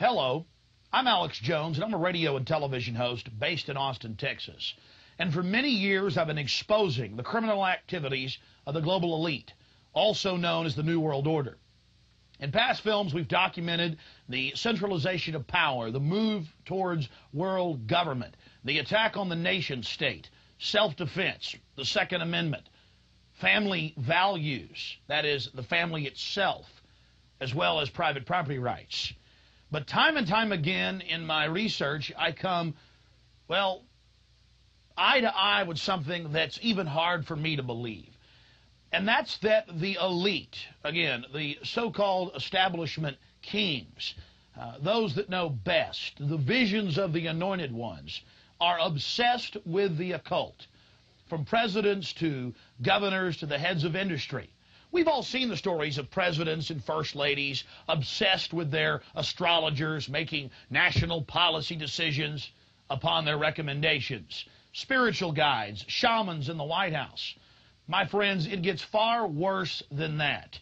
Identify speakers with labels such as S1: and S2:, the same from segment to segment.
S1: Hello, I'm Alex Jones, and I'm a radio and television host based in Austin, Texas. And for many years, I've been exposing the criminal activities of the global elite, also known as the New World Order. In past films, we've documented the centralization of power, the move towards world government, the attack on the nation state, self-defense, the Second Amendment, family values, that is, the family itself, as well as private property rights. But time and time again in my research, I come, well, eye to eye with something that's even hard for me to believe. And that's that the elite, again, the so-called establishment kings, those that know best, the visions of the anointed ones, are obsessed with the occult, from presidents to governors to the heads of industry. We've all seen the stories of presidents and first ladies obsessed with their astrologers, making national policy decisions upon their recommendations. Spiritual guides, shamans in the White House. My friends, it gets far worse than that.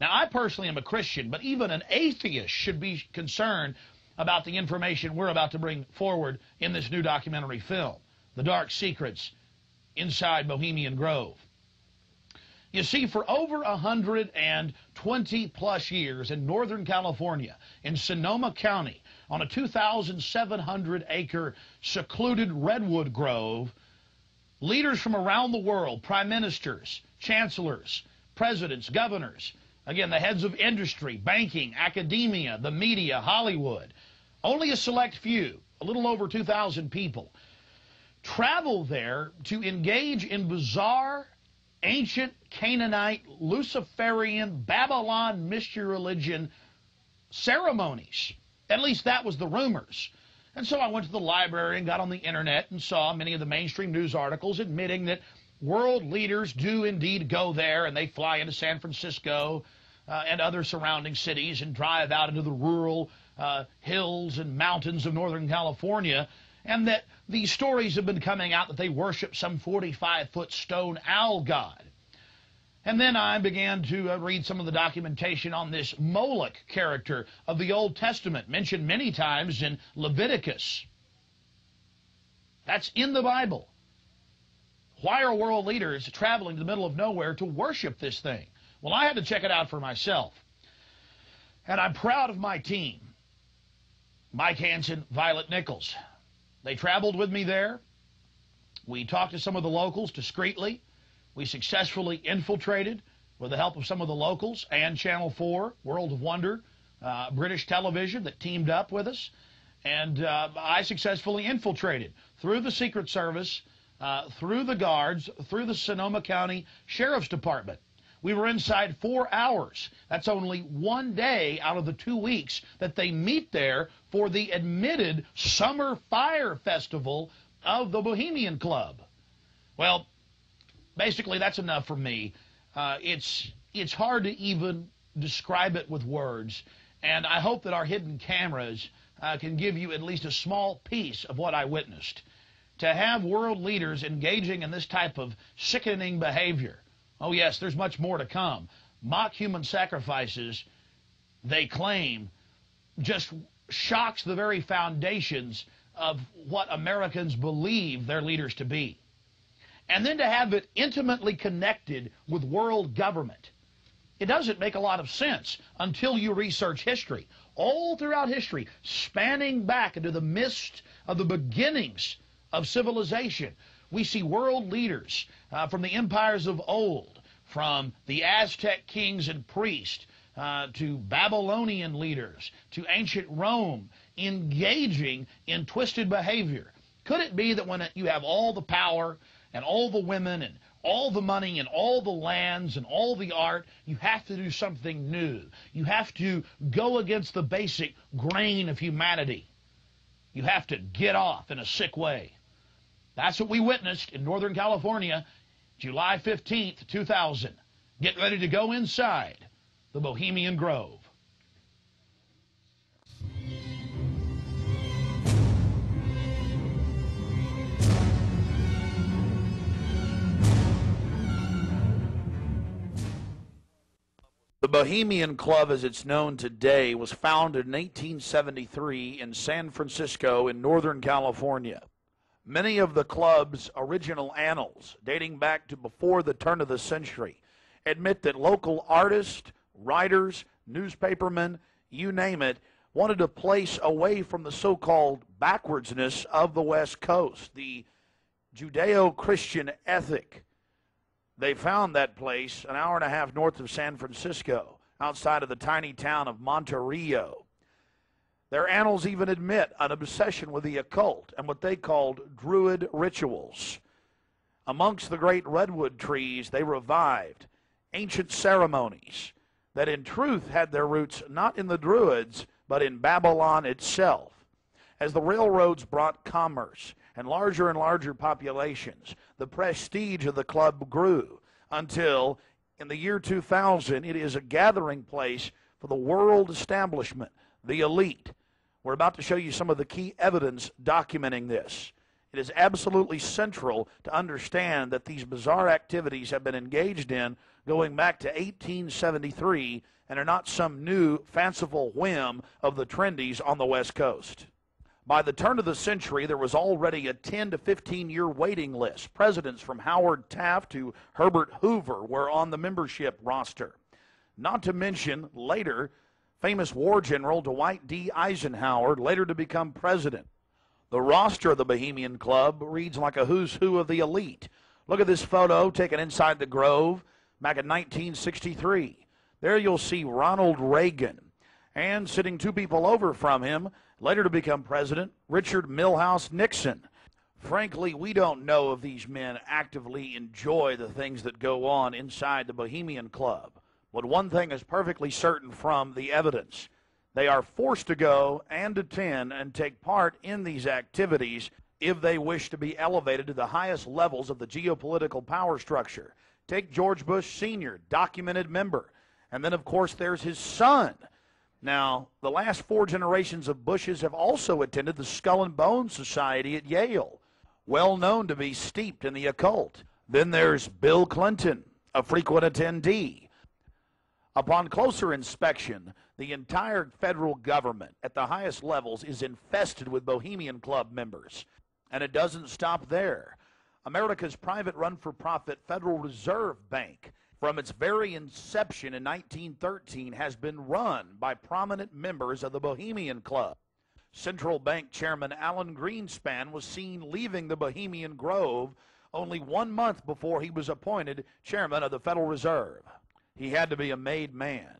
S1: Now, I personally am a Christian, but even an atheist should be concerned about the information we're about to bring forward in this new documentary film, The Dark Secrets Inside Bohemian Grove. You see, for over 120-plus years in Northern California, in Sonoma County, on a 2,700-acre secluded redwood grove, leaders from around the world, prime ministers, chancellors, presidents, governors, again, the heads of industry, banking, academia, the media, Hollywood, only a select few, a little over 2,000 people, travel there to engage in bizarre, ancient Canaanite, Luciferian, Babylon mystery religion ceremonies. At least that was the rumors. And so I went to the library and got on the internet and saw many of the mainstream news articles admitting that world leaders do indeed go there, and they fly into San Francisco and other surrounding cities and drive out into the rural hills and mountains of Northern California, and that these stories have been coming out that they worship some 45-foot stone owl god. And then I began to read some of the documentation on this Moloch character of the Old Testament, mentioned many times in Leviticus. That's in the Bible. Why are world leaders traveling to the middle of nowhere to worship this thing? Well, I had to check it out for myself. And I'm proud of my team. Mike Hansen, Violet Nichols. They traveled with me there. We talked to some of the locals discreetly. We successfully infiltrated, with the help of some of the locals and Channel 4, World of Wonder, British television that teamed up with us. And I successfully infiltrated through the Secret Service, through the guards, through the Sonoma County Sheriff's Department. We were inside 4 hours. That's only one day out of the 2 weeks that they meet there for the admitted Summer Fire Festival of the Bohemian Club. Well, basically, that's enough for me. It's hard to even describe it with words, and I hope that our hidden cameras can give you at least a small piece of what I witnessed. To have world leaders engaging in this type of sickening behavior, oh yes, there's much more to come. Mock human sacrifices, they claim, just shocks the very foundations of what Americans believe their leaders to be. And then to have it intimately connected with world government. It doesn't make a lot of sense until you research history. All throughout history, spanning back into the mist of the beginnings of civilization, we see world leaders from the empires of old, from the Aztec kings and priests to Babylonian leaders, to ancient Rome, engaging in twisted behavior. Could it be that when you have all the power and all the women and all the money and all the lands and all the art, you have to do something new? You have to go against the basic grain of humanity. You have to get off in a sick way. That's what we witnessed in Northern California, July 15th, 2000. Get ready to go inside the Bohemian Grove. The Bohemian Club, as it's known today, was founded in 1873 in San Francisco in Northern California. Many of the club's original annals, dating back to before the turn of the century, admit that local artists, writers, newspapermen, you name it, wanted a place away from the so-called backwardsness of the West Coast, the Judeo-Christian ethic. They found that place an hour and a half north of San Francisco, outside of the tiny town of Monterey. Their annals even admit an obsession with the occult and what they called druid rituals. Amongst the great redwood trees, they revived ancient ceremonies that in truth had their roots not in the Druids, but in Babylon itself. As the railroads brought commerce and larger populations, the prestige of the club grew until, in the year 2000, it is a gathering place for the world establishment, the elite. We're about to show you some of the key evidence documenting this. It is absolutely central to understand that these bizarre activities have been engaged in going back to 1873 and are not some new fanciful whim of the trendies on the West Coast. By the turn of the century, there was already a 10 to 15-year waiting list. Presidents from Howard Taft to Herbert Hoover were on the membership roster. Not to mention, later, famous war general Dwight D. Eisenhower, later to become president. The roster of the Bohemian Club reads like a who's who of the elite. Look at this photo taken inside the Grove back in 1963. There you'll see Ronald Reagan, and sitting two people over from him, later to become president, Richard Milhous Nixon. Frankly, we don't know if these men actively enjoy the things that go on inside the Bohemian Club. But one thing is perfectly certain from the evidence. They are forced to go and attend and take part in these activities if they wish to be elevated to the highest levels of the geopolitical power structure. Take George Bush Sr., documented member. And then, of course, there's his son. Now, the last 4 generations of Bushes have also attended the Skull and Bones Society at Yale, well known to be steeped in the occult. Then there's Bill Clinton, a frequent attendee. Upon closer inspection, the entire federal government at the highest levels is infested with Bohemian Club members. And it doesn't stop there. America's private run-for-profit Federal Reserve Bank, from its very inception in 1913, has been run by prominent members of the Bohemian Club. Central Bank Chairman Alan Greenspan was seen leaving the Bohemian Grove only 1 month before he was appointed chairman of the Federal Reserve. He had to be a made man,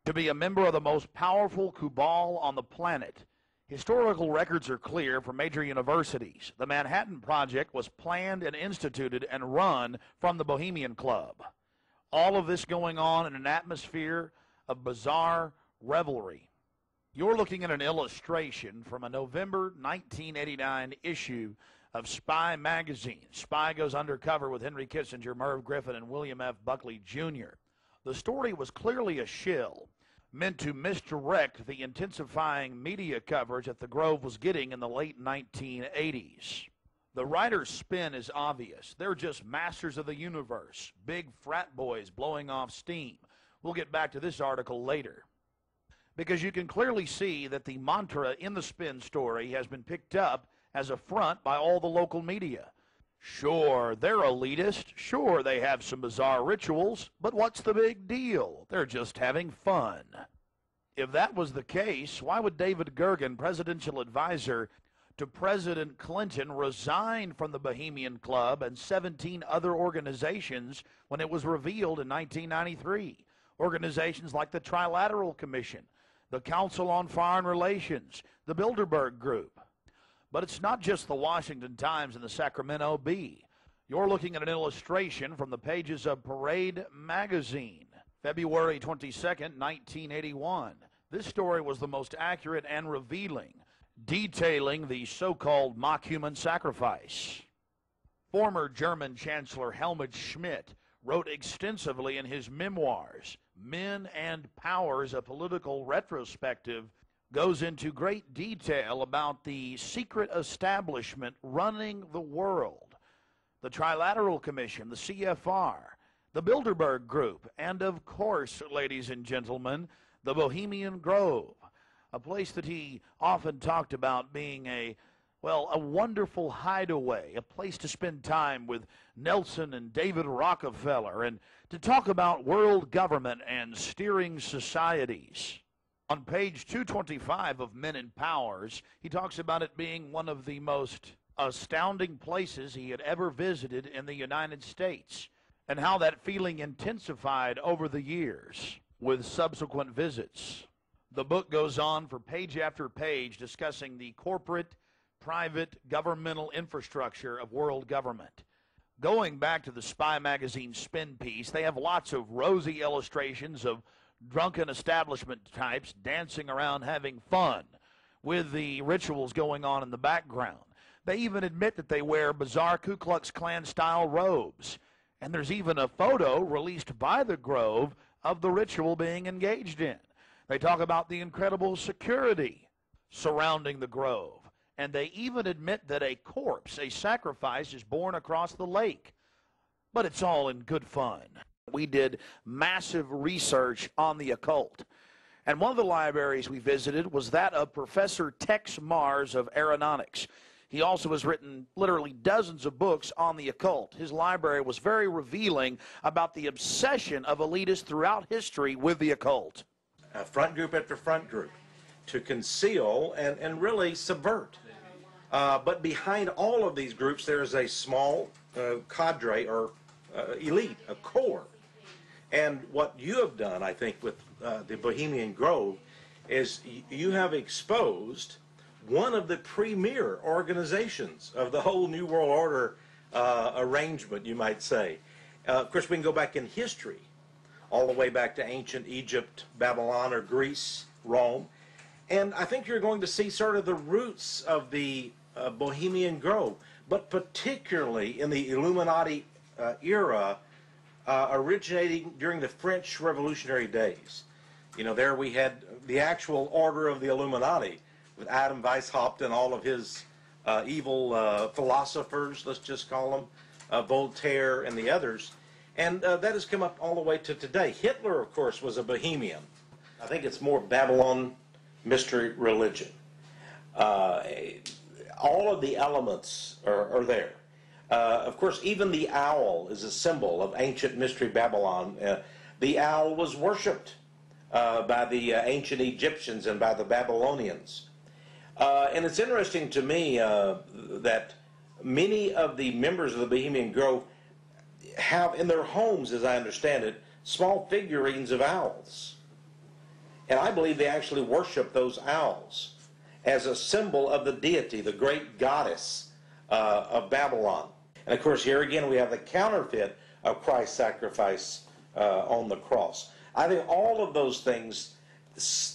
S1: to be a member of the most powerful cabal on the planet. Historical records are clear from major universities. The Manhattan Project was planned and instituted and run from the Bohemian Club. All of this going on in an atmosphere of bizarre revelry. You're looking at an illustration from a November 1989 issue of Spy magazine. Spy goes undercover with Henry Kissinger, Merv Griffin, and William F. Buckley, Jr. The story was clearly a shill, meant to misdirect the intensifying media coverage that the Grove was getting in the late 1980s. The writer's spin is obvious. They're just masters of the universe, big frat boys blowing off steam. We'll get back to this article later. Because you can clearly see that the mantra in the spin story has been picked up as a front by all the local media. Sure, they're elitist. Sure, they have some bizarre rituals. But what's the big deal? They're just having fun. If that was the case, why would David Gergen, presidential advisor to President Clinton, resign from the Bohemian Club and 17 other organizations when it was revealed in 1993? Organizations like the Trilateral Commission, the Council on Foreign Relations, the Bilderberg Group. But it's not just the Washington Times and the Sacramento Bee. You're looking at an illustration from the pages of Parade magazine, February 22nd, 1981. This story was the most accurate and revealing, detailing the so-called mock human sacrifice. Former German Chancellor Helmut Schmidt wrote extensively in his memoirs, Men and Powers, a Political Retrospective, goes into great detail about the secret establishment running the world. The Trilateral Commission, the CFR, the Bilderberg Group, and of course, ladies and gentlemen, the Bohemian Grove, a place that he often talked about being a wonderful hideaway, a place to spend time with Nelson and David Rockefeller, and to talk about world government and steering societies. On page 225 of Men and Powers, he talks about it being one of the most astounding places he had ever visited in the United States, and how that feeling intensified over the years with subsequent visits. The book goes on for page after page discussing the corporate, private, governmental infrastructure of world government. Going back to the Spy magazine spin piece, they have lots of rosy illustrations of drunken establishment types dancing around having fun with the rituals going on in the background. They even admit that they wear bizarre Ku Klux Klan-style robes. And there's even a photo released by the Grove of the ritual being engaged in. They talk about the incredible security surrounding the Grove. And they even admit that a corpse, a sacrifice, is borne across the lake. But it's all in good fun. We did massive research on the occult. And one of the libraries we visited was that of Professor Tex Mars of Aeronautics. He also has written literally dozens of books on the occult. His library was very revealing about the obsession of elitists throughout history with the occult.
S2: Front group after front group to conceal and really subvert. But behind all of these groups, there is a small cadre or elite, a core. And what you have done, I think, with the Bohemian Grove is you have exposed one of the premier organizations of the whole New World Order arrangement, you might say. Of course, we can go back in history, all the way back to ancient Egypt, Babylon, or Greece, Rome. And I think you're going to see sort of the roots of the Bohemian Grove, but particularly in the Illuminati era, originating during the French Revolutionary days. You know, there we had the actual order of the Illuminati, with Adam Weishaupt and all of his evil philosophers, let's just call them, Voltaire and the others. And that has come up all the way to today. Hitler, of course, was a Bohemian. I think it's more Babylon mystery religion. All of the elements are there. Of course, even the owl is a symbol of ancient mystery Babylon. The owl was worshipped by the ancient Egyptians and by the Babylonians. And it's interesting to me that many of the members of the Bohemian Grove have in their homes, as I understand it, small figurines of owls. And I believe they actually worship those owls as a symbol of the deity, the great goddess of Babylon. And of course, here again, we have the counterfeit of Christ's sacrifice on the cross. I think all of those things,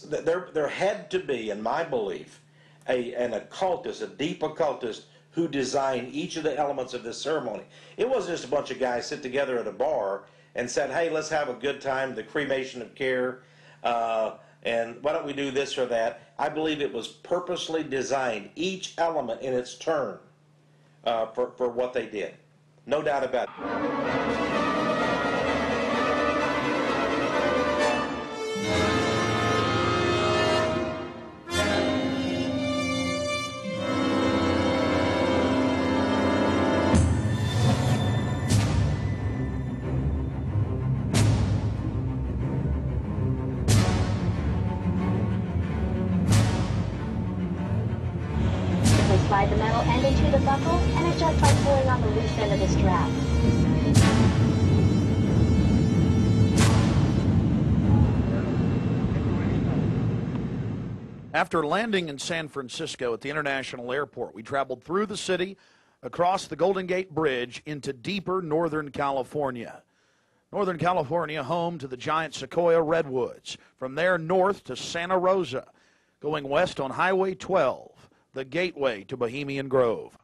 S2: there had to be, in my belief, an occultist, a deep occultist, who designed each of the elements of this ceremony. It wasn't just a bunch of guys sit together at a bar and said, hey, let's have a good time, the cremation of care, and why don't we do this or that. I believe it was purposely designed, each element in its turn, for what they did. No doubt about it.
S3: Slide the metal end into the buckle and adjust by pulling on the loose end of the strap.
S1: After landing in San Francisco at the International Airport, we traveled through the city, across the Golden Gate Bridge, into deeper Northern California. Northern California, home to the giant sequoia redwoods. From there north to Santa Rosa, going west on Highway 12. The gateway to Bohemian Grove.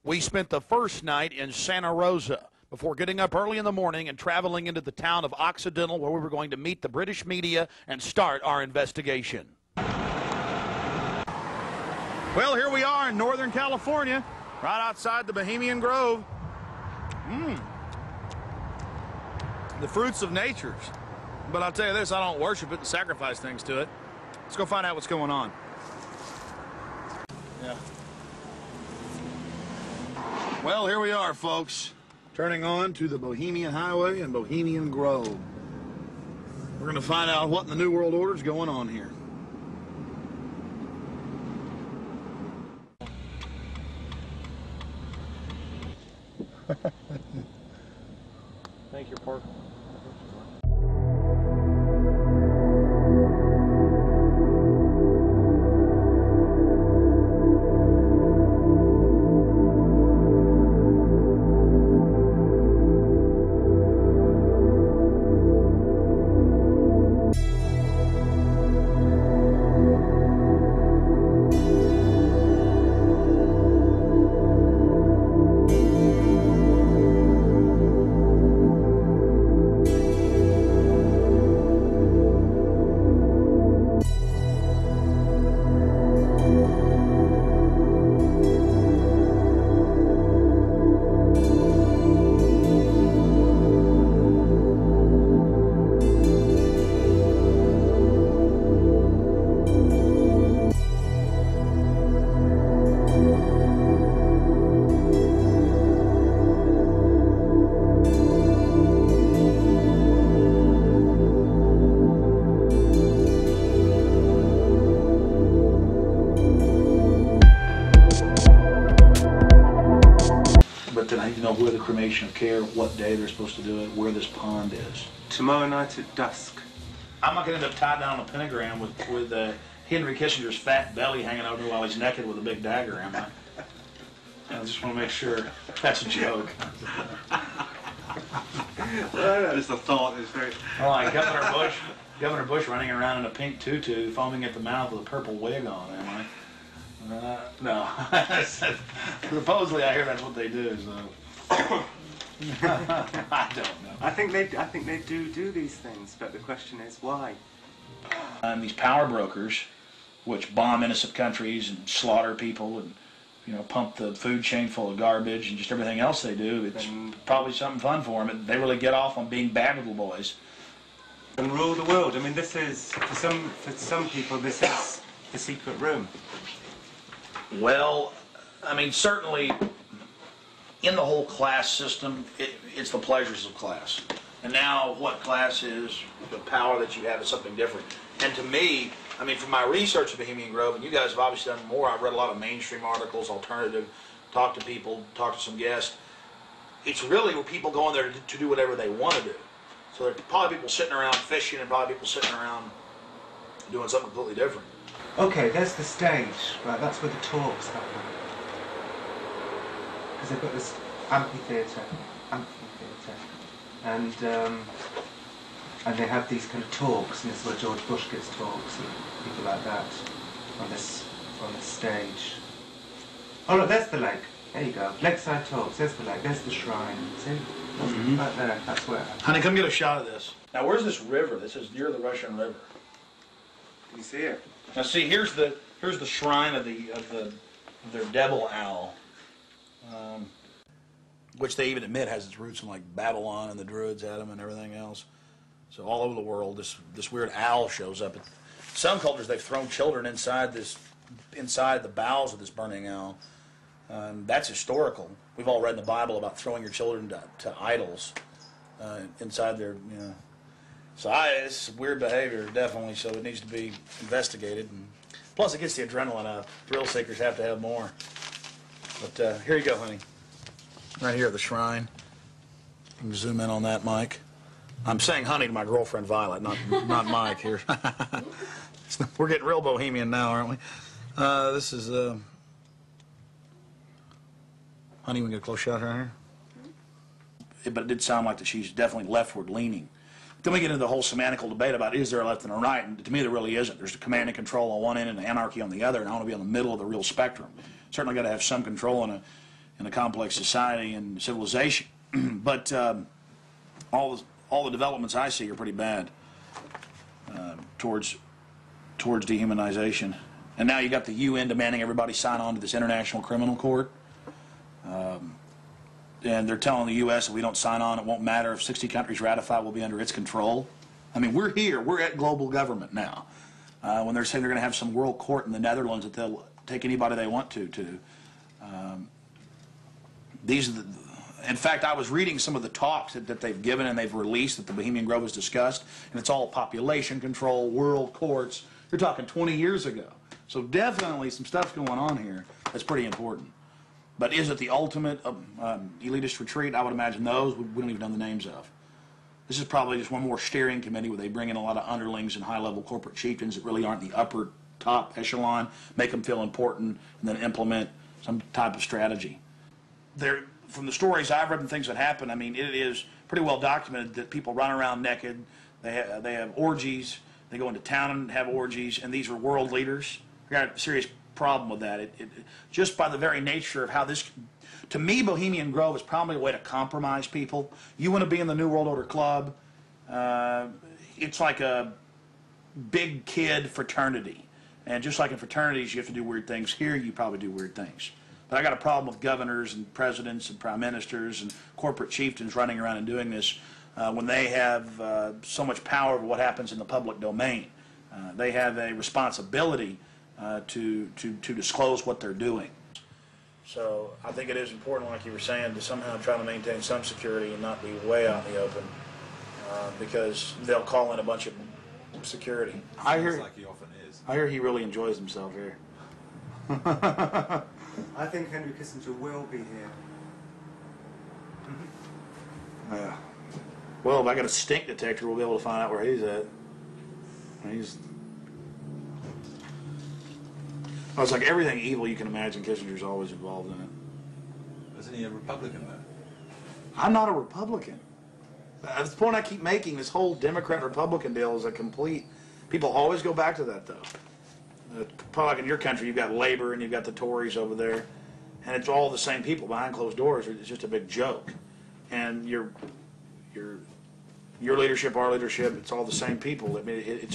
S1: We spent the first night in Santa Rosa, before getting up early in the morning and traveling into the town of Occidental, where we were going to meet the British media and start our investigation. Well, here we are in Northern California, right outside the Bohemian Grove. The fruits of nature. But I'll tell you this, I don't worship it and sacrifice things to it. Let's go find out what's going on. Yeah. Well, here we are, folks. Turning on to the Bohemian Highway and Bohemian Grove. We're going to find out what in the New World Order is going on here. Thank you, Park. Where the cremation of care, what day they're supposed to do it, where this pond is.
S4: Tomorrow night at dusk.
S1: I'm not going to end up tied down on a pentagram with Henry Kissinger's fat belly hanging over while he's naked with a big dagger, am I? I just want to make sure that's a joke.
S4: Just a thought. It's very.
S1: Oh, like Governor Bush running around in a pink tutu, foaming at the mouth with a purple wig on, am I? No. Supposedly, I hear that's what they do. So. I don't know.
S4: I think they do these things, but the question is why.
S1: And these power brokers, which bomb innocent countries and slaughter people and pump the food chain full of garbage and just everything else they do, it's probably something fun for them. They really get off on being bad little boys.
S4: And rule the world. I mean, this is for some people this is the secret room.
S1: Well, I mean, certainly in the whole class system, it's the pleasures of class. And now what class is, the power that you have is something different. And to me, I mean, from my research of Bohemian Grove, and you guys have obviously done more, I've read a lot of mainstream articles, alternative, talked to people, talked to some guests. It's really where people go in there to do whatever they want to do. So there are probably people sitting around fishing and probably people sitting around doing something completely different.
S4: Okay, there's the stage, right, that's where the talks happen. Because they've got this amphitheatre, and they have these kind of talks, and this is where George Bush gives talks, and people like that, on this stage. Oh look, there's the lake, there you go, lakeside talks, there's the lake, there's the shrine, see? Right there, that's where.
S1: Honey, come get a shot of this. Now where's this river? This is near the Russian River.
S4: Can you see it?
S1: Now see, here's the shrine of their devil owl, which they even admit has its roots in like Babylon and the Druids had them and everything else. So all over the world, this weird owl shows up. Some cultures they've thrown children inside the bowels of this burning owl. That's historical. We've all read in the Bible about throwing your children to idols inside their So it's weird behavior, definitely, so it needs to be investigated. And plus, it gets the adrenaline up. Thrill seekers have to have more. But here you go, honey. Right here at the shrine. You can zoom in on that, Mike. I'm saying honey to my girlfriend, Violet, not Mike here. We're getting real bohemian now, aren't we? This is... Honey, we can get a close shot right here. But it did sound like that she's definitely leftward leaning. Then we get into the whole semantical debate about is there a left and a right, and to me there really isn't. There's command and control on one end and anarchy on the other, and I want to be on the middle of the real spectrum. Certainly got to have some control in a complex society and civilization. But all the developments I see are pretty bad towards dehumanization. And now you got the UN demanding everybody sign on to this International Criminal Court. And they're telling the U.S. if we don't sign on, it won't matter. If 60 countries ratify, we'll be under its control. I mean, we're here. We're at global government now. When they're saying they're going to have some world court in the Netherlands that they'll take anybody they want to. These are the... In fact, I was reading some of the talks that they've given and they've released that the Bohemian Grove has discussed, and it's all population control, world courts. You're talking 20 years ago. So definitely some stuff going on here that's pretty important. But is it the ultimate elitist retreat? I would imagine those we don't even know the names of. This is probably just one more steering committee where they bring in a lot of underlings and high-level corporate chieftains that really aren't the upper top echelon, make them feel important, and then implement some type of strategy. From the stories I've read and things that happen, I mean, it is pretty well documented that people run around naked, they have orgies, they go into town and have orgies, and these are world leaders. We've got a serious problem with that. Just by the very nature of how this, to me, Bohemian Grove is probably a way to compromise people. You want to be in the New World Order Club, it's like a big kid fraternity. And just like in fraternities, you have to do weird things. Here, you probably do weird things. But I got a problem with governors and presidents and prime ministers and corporate chieftains running around and doing this when they have so much power over what happens in the public domain. They have a responsibility to disclose what they're doing. So I think it is important, like you were saying, to somehow try to maintain some security and not be way out in the open, because they'll call in a bunch of security. I hear,
S5: like he often is.
S1: I hear he really enjoys himself here.
S4: I think Henry Kissinger will be here.
S1: Yeah. Well, if I got a stink detector, we'll be able to find out where he's at. Oh, it's like everything evil you can imagine, Kissinger's always involved in it.
S5: Isn't he a Republican, though?
S1: I'm not a Republican. That's the point I keep making. This whole Democrat-Republican deal is a complete... People always go back to that, though. Probably like in your country, you've got Labor and you've got the Tories over there, and it's all the same people behind closed doors. It's just a big joke. And your leadership, our leadership, it's all the same people. I mean,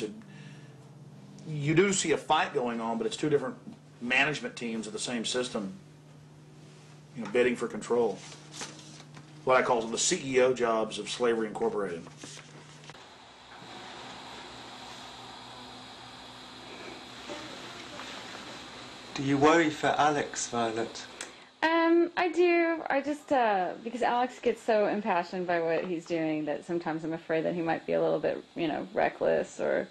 S1: you do see a fight going on, but it's two different management teams of the same system, bidding for control. What I call the CEO jobs of Slavery Incorporated.
S4: Do you worry for Alex, Violet?
S6: I do. I just, because Alex gets so impassioned by what he's doing that sometimes I'm afraid that he might be a little bit, reckless or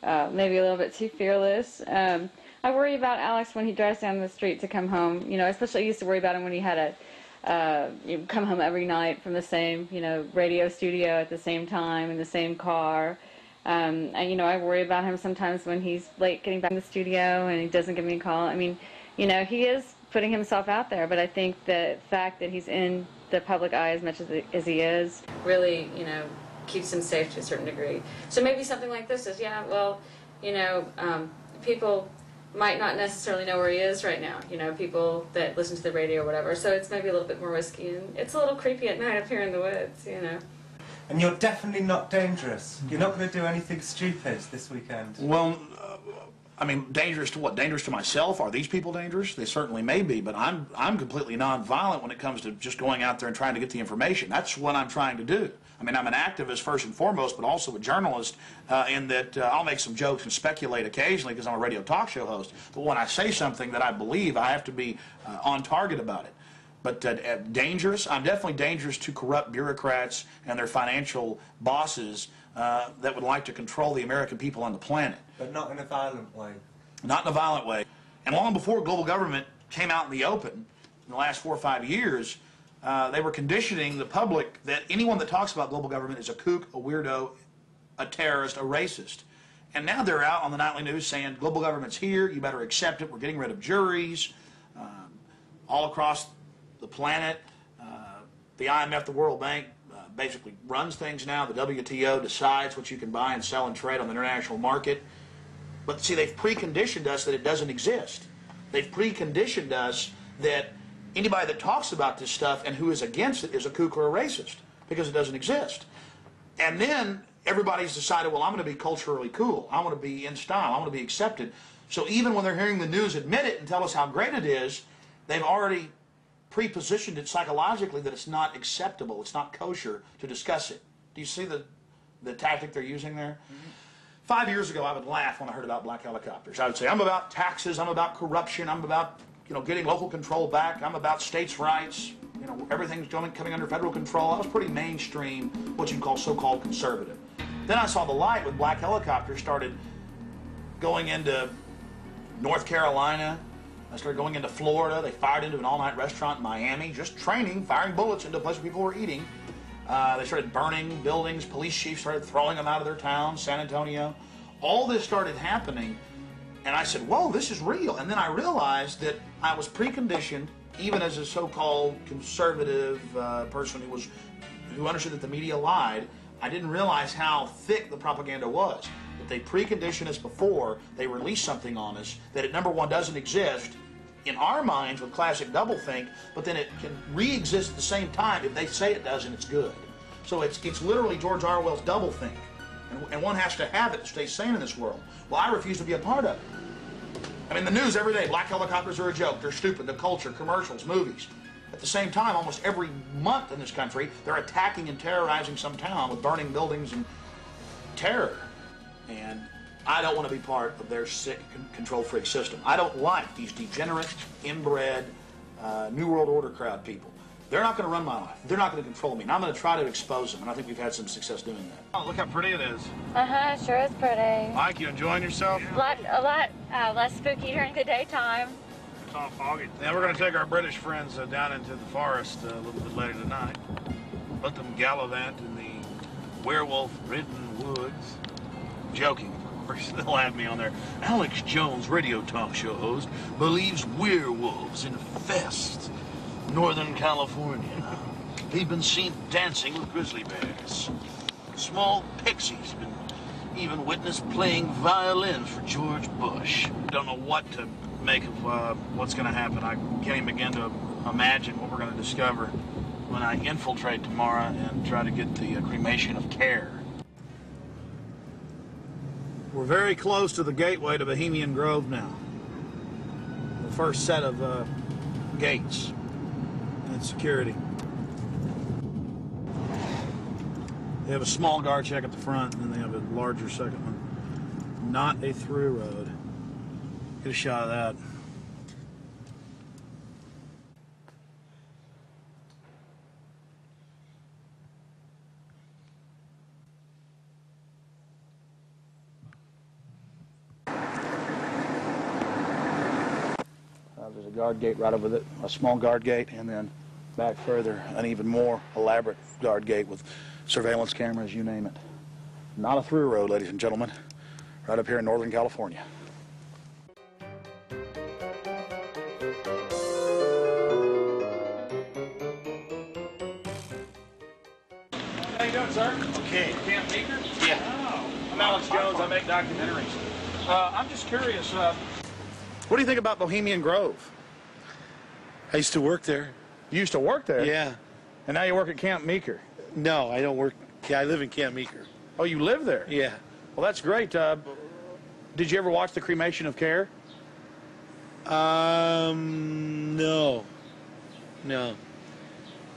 S6: maybe a little bit too fearless. I worry about Alex when he drives down the street to come home. Especially I used to worry about him when he had come home every night from the same, radio studio at the same time in the same car. And, I worry about him sometimes when he's late getting back in the studio and he doesn't give me a call. I mean, he is putting himself out there, but I think the fact that he's in the public eye as much as he is really, keeps him safe to a certain degree. So maybe something like this is, people might not necessarily know where he is right now, people that listen to the radio or whatever. So it's maybe a little bit more risky, and it's a little creepy at night up here in the woods,
S4: And you're definitely not dangerous. You're not going to do anything stupid this weekend.
S1: Well, I mean, dangerous to what? Dangerous to myself? Are these people dangerous? They certainly may be, but I'm completely nonviolent when it comes to just going out there and trying to get the information. That's what I'm trying to do. I mean, I'm an activist first and foremost, but also a journalist in that I'll make some jokes and speculate occasionally because I'm a radio talk show host. But when I say something that I believe, I have to be on target about it. But dangerous? I'm definitely dangerous to corrupt bureaucrats and their financial bosses that would like to control the American people on the planet.
S4: But not in a violent way.
S1: Not in a violent way. And long before global government came out in the open, in the last 4 or 5 years, they were conditioning the public that anyone that talks about global government is a kook, a weirdo, a terrorist, a racist. And now they're out on the nightly news saying global government's here, you better accept it, we're getting rid of juries, all across the planet. The IMF, the World Bank, basically runs things now. The WTO decides what you can buy and sell and trade on the international market. But see, they've preconditioned us that it doesn't exist. They've preconditioned us that anybody that talks about this stuff and who is against it is a kook or a racist, because it doesn't exist. And then everybody's decided, well, I'm going to be culturally cool. I want to be in style. I want to be accepted. So even when they're hearing the news admit it and tell us how great it is, they've already pre-positioned it psychologically that it's not acceptable, it's not kosher to discuss it. Do you see the tactic they're using there? Mm-hmm. 5 years ago, I would laugh when I heard about black helicopters. I would say, I'm about taxes, I'm about corruption, I'm about, getting local control back, I'm about states' rights, everything's coming under federal control. I was pretty mainstream, what you'd call so-called conservative. Then I saw the light when black helicopters started going into North Carolina. I started going into Florida. They fired into an all-night restaurant in Miami, just training, firing bullets into a place where people were eating. They started burning buildings. Police chiefs started throwing them out of their towns, San Antonio. All this started happening, and I said, whoa, this is real. And then I realized that I was preconditioned, even as a so-called conservative person who understood that the media lied. I didn't realize how thick the propaganda was. That they precondition us before they release something on us, that it, number one, doesn't exist in our minds with classic doublethink, but then it can re-exist at the same time if they say it does and it's good. So it's literally George Orwell's doublethink, and one has to have it to stay sane in this world. Well, I refuse to be a part of it. I mean, the news every day, black helicopters are a joke, they're stupid, the culture, commercials, movies. At the same time, almost every month in this country, they're attacking and terrorizing some town with burning buildings and terror. And I don't want to be part of their sick control freak system. I don't like these degenerate, inbred, New World Order crowd people. They're not going to run my life. They're not going to control me. And I'm going to try to expose them. And I think we've had some success doing that.
S5: Oh, look how pretty it is.
S7: Sure is pretty.
S5: Mike, you enjoying yourself?
S7: A lot less spooky during the daytime.
S5: It's all foggy. Now we're going to take our British friends down into the forest a little bit later tonight. Let them gallivant in the werewolf-ridden woods. Joking. They'll have me on there. Alex Jones, radio talk show host, believes werewolves infest Northern California. They've been seen dancing with grizzly bears. Small pixies have been even witnessed playing violin for George Bush. Don't know what to make of what's going to happen. I can't even begin to imagine what we're going to discover when I infiltrate tomorrow and try to get the cremation of care. We're very close to the gateway to Bohemian Grove now. The first set of gates and security. They have a small guard check at the front, and then they have a larger second one. Not a through road. Get a shot of that. There's a guard gate right over it, a small guard gate, and then back further, an even more elaborate guard gate with surveillance cameras, you name it. Not a through road, ladies and gentlemen, right up here in Northern California. How you doing, sir? Okay. Camp Meeker? Yeah. Oh, I'm Alex Jones. I make documentaries. I'm just curious, what do you think about Bohemian Grove?
S8: I used to work there.
S1: You used to work there?
S8: Yeah.
S1: And now you work at Camp Meeker?
S8: No, I don't work. Yeah, I live in Camp Meeker.
S1: Oh, you live there?
S8: Yeah.
S1: Well, that's great. Did you ever watch the cremation of care?
S8: No. No.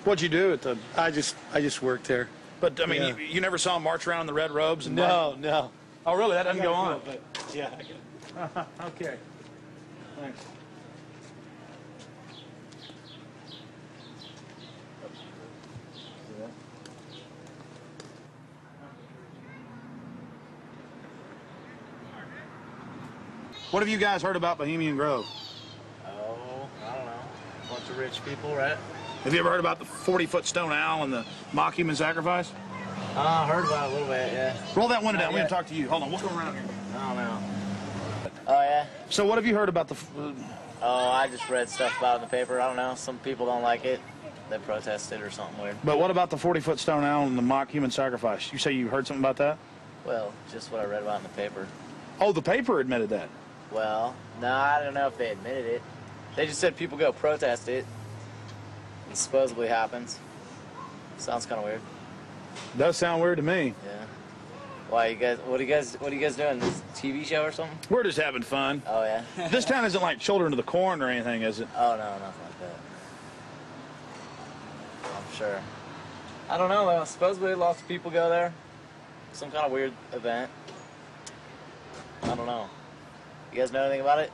S1: What'd you do at the...
S8: I just worked there.
S1: But, I mean,
S8: Yeah.
S1: you never saw them march around in the red robes? And
S8: No, no.
S1: Oh, really? That doesn't go on?
S8: But, yeah. I get it.
S1: Okay. Thanks. What have you guys heard about Bohemian Grove?
S9: Oh, I don't know. A bunch of rich people, right?
S1: Have you ever heard about the 40-foot stone owl and the mock human sacrifice?
S9: I heard about it a little bit, yeah.
S1: Roll that window down.
S9: Not
S1: We're going
S9: yet.
S1: to talk to you. Hold on. We'll go around here.
S9: I don't know. Oh, yeah?
S1: So what have you heard about the...
S9: Oh, I just read stuff about it in the paper. I don't know. Some people don't like it. They protested or something weird.
S1: But what about the 40-foot stone owl and the mock human sacrifice? You say you heard something about that?
S9: Well, just what I read about in the paper.
S1: Oh, the paper admitted that.
S9: Well, no, I don't know if they admitted it. They just said people go protest it. It supposedly happens. Sounds kind of weird.
S1: Does sound weird to me.
S9: Yeah. Why you guys? What are you guys doing? This TV show or something?
S1: We're just having fun.
S9: Oh yeah.
S1: This town isn't like Children of the Corn or anything, is it?
S9: Oh no, nothing like that. I'm sure. I don't know though. Supposedly lots of people go there. Some kind of weird event. I don't know. You guys know anything about it?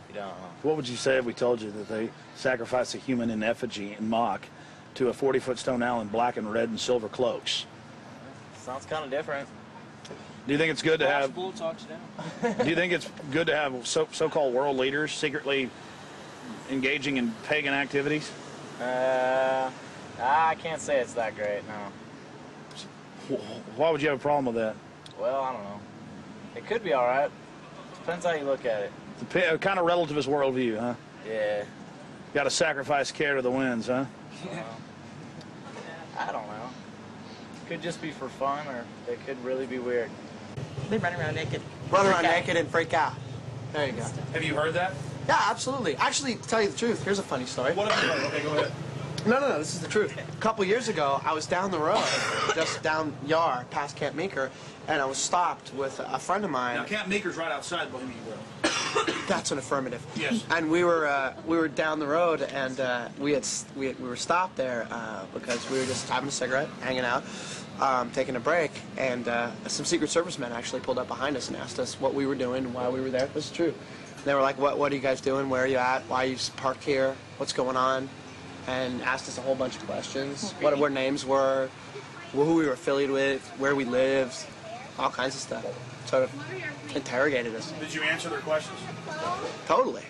S9: You don't know.
S1: What would you say if we told you that they sacrifice a human in effigy and mock to a 40-foot stone owl in black and red and silver cloaks?
S9: Sounds kind of different.
S1: Do you think it's good to have?
S9: Do
S1: you think it's good to have so-called world leaders secretly engaging in pagan activities?
S9: I can't say it's that great. No.
S1: Why would you have a problem with that?
S9: Well, I don't know. It could be all right. Depends how you look at it.
S1: It's kind of relativist worldview, huh?
S9: Yeah.
S1: Got to sacrifice care to the winds, huh?
S9: I don't know. Could just be for fun, or it could really be weird.
S10: They run around naked. Run around naked and freak out. There you go.
S1: Have you heard that?
S10: Yeah, absolutely. Actually, to tell you the truth, here's a funny story.
S1: What have you heard? Okay, go ahead.
S10: No, this is the truth. A couple years ago, I was down the road, just down Yar, past Camp Meeker, and I was stopped with a friend of mine.
S1: Now, Camp Meeker's right outside Bohemian Grove.
S10: That's an affirmative.
S1: Yes.
S10: And we were down the road, and we were stopped there because we were just having a cigarette, hanging out, taking a break, and some Secret Service men actually pulled up behind us and asked us what we were doing, why we were there. This is true. They were like, "What are you guys doing? Where are you at? Why are you parked here? What's going on?" And asked us a whole bunch of questions. What our names were, who we were affiliated with, where we lived, all kinds of stuff. Sort of interrogated us.
S1: Did you answer their questions?
S10: Totally.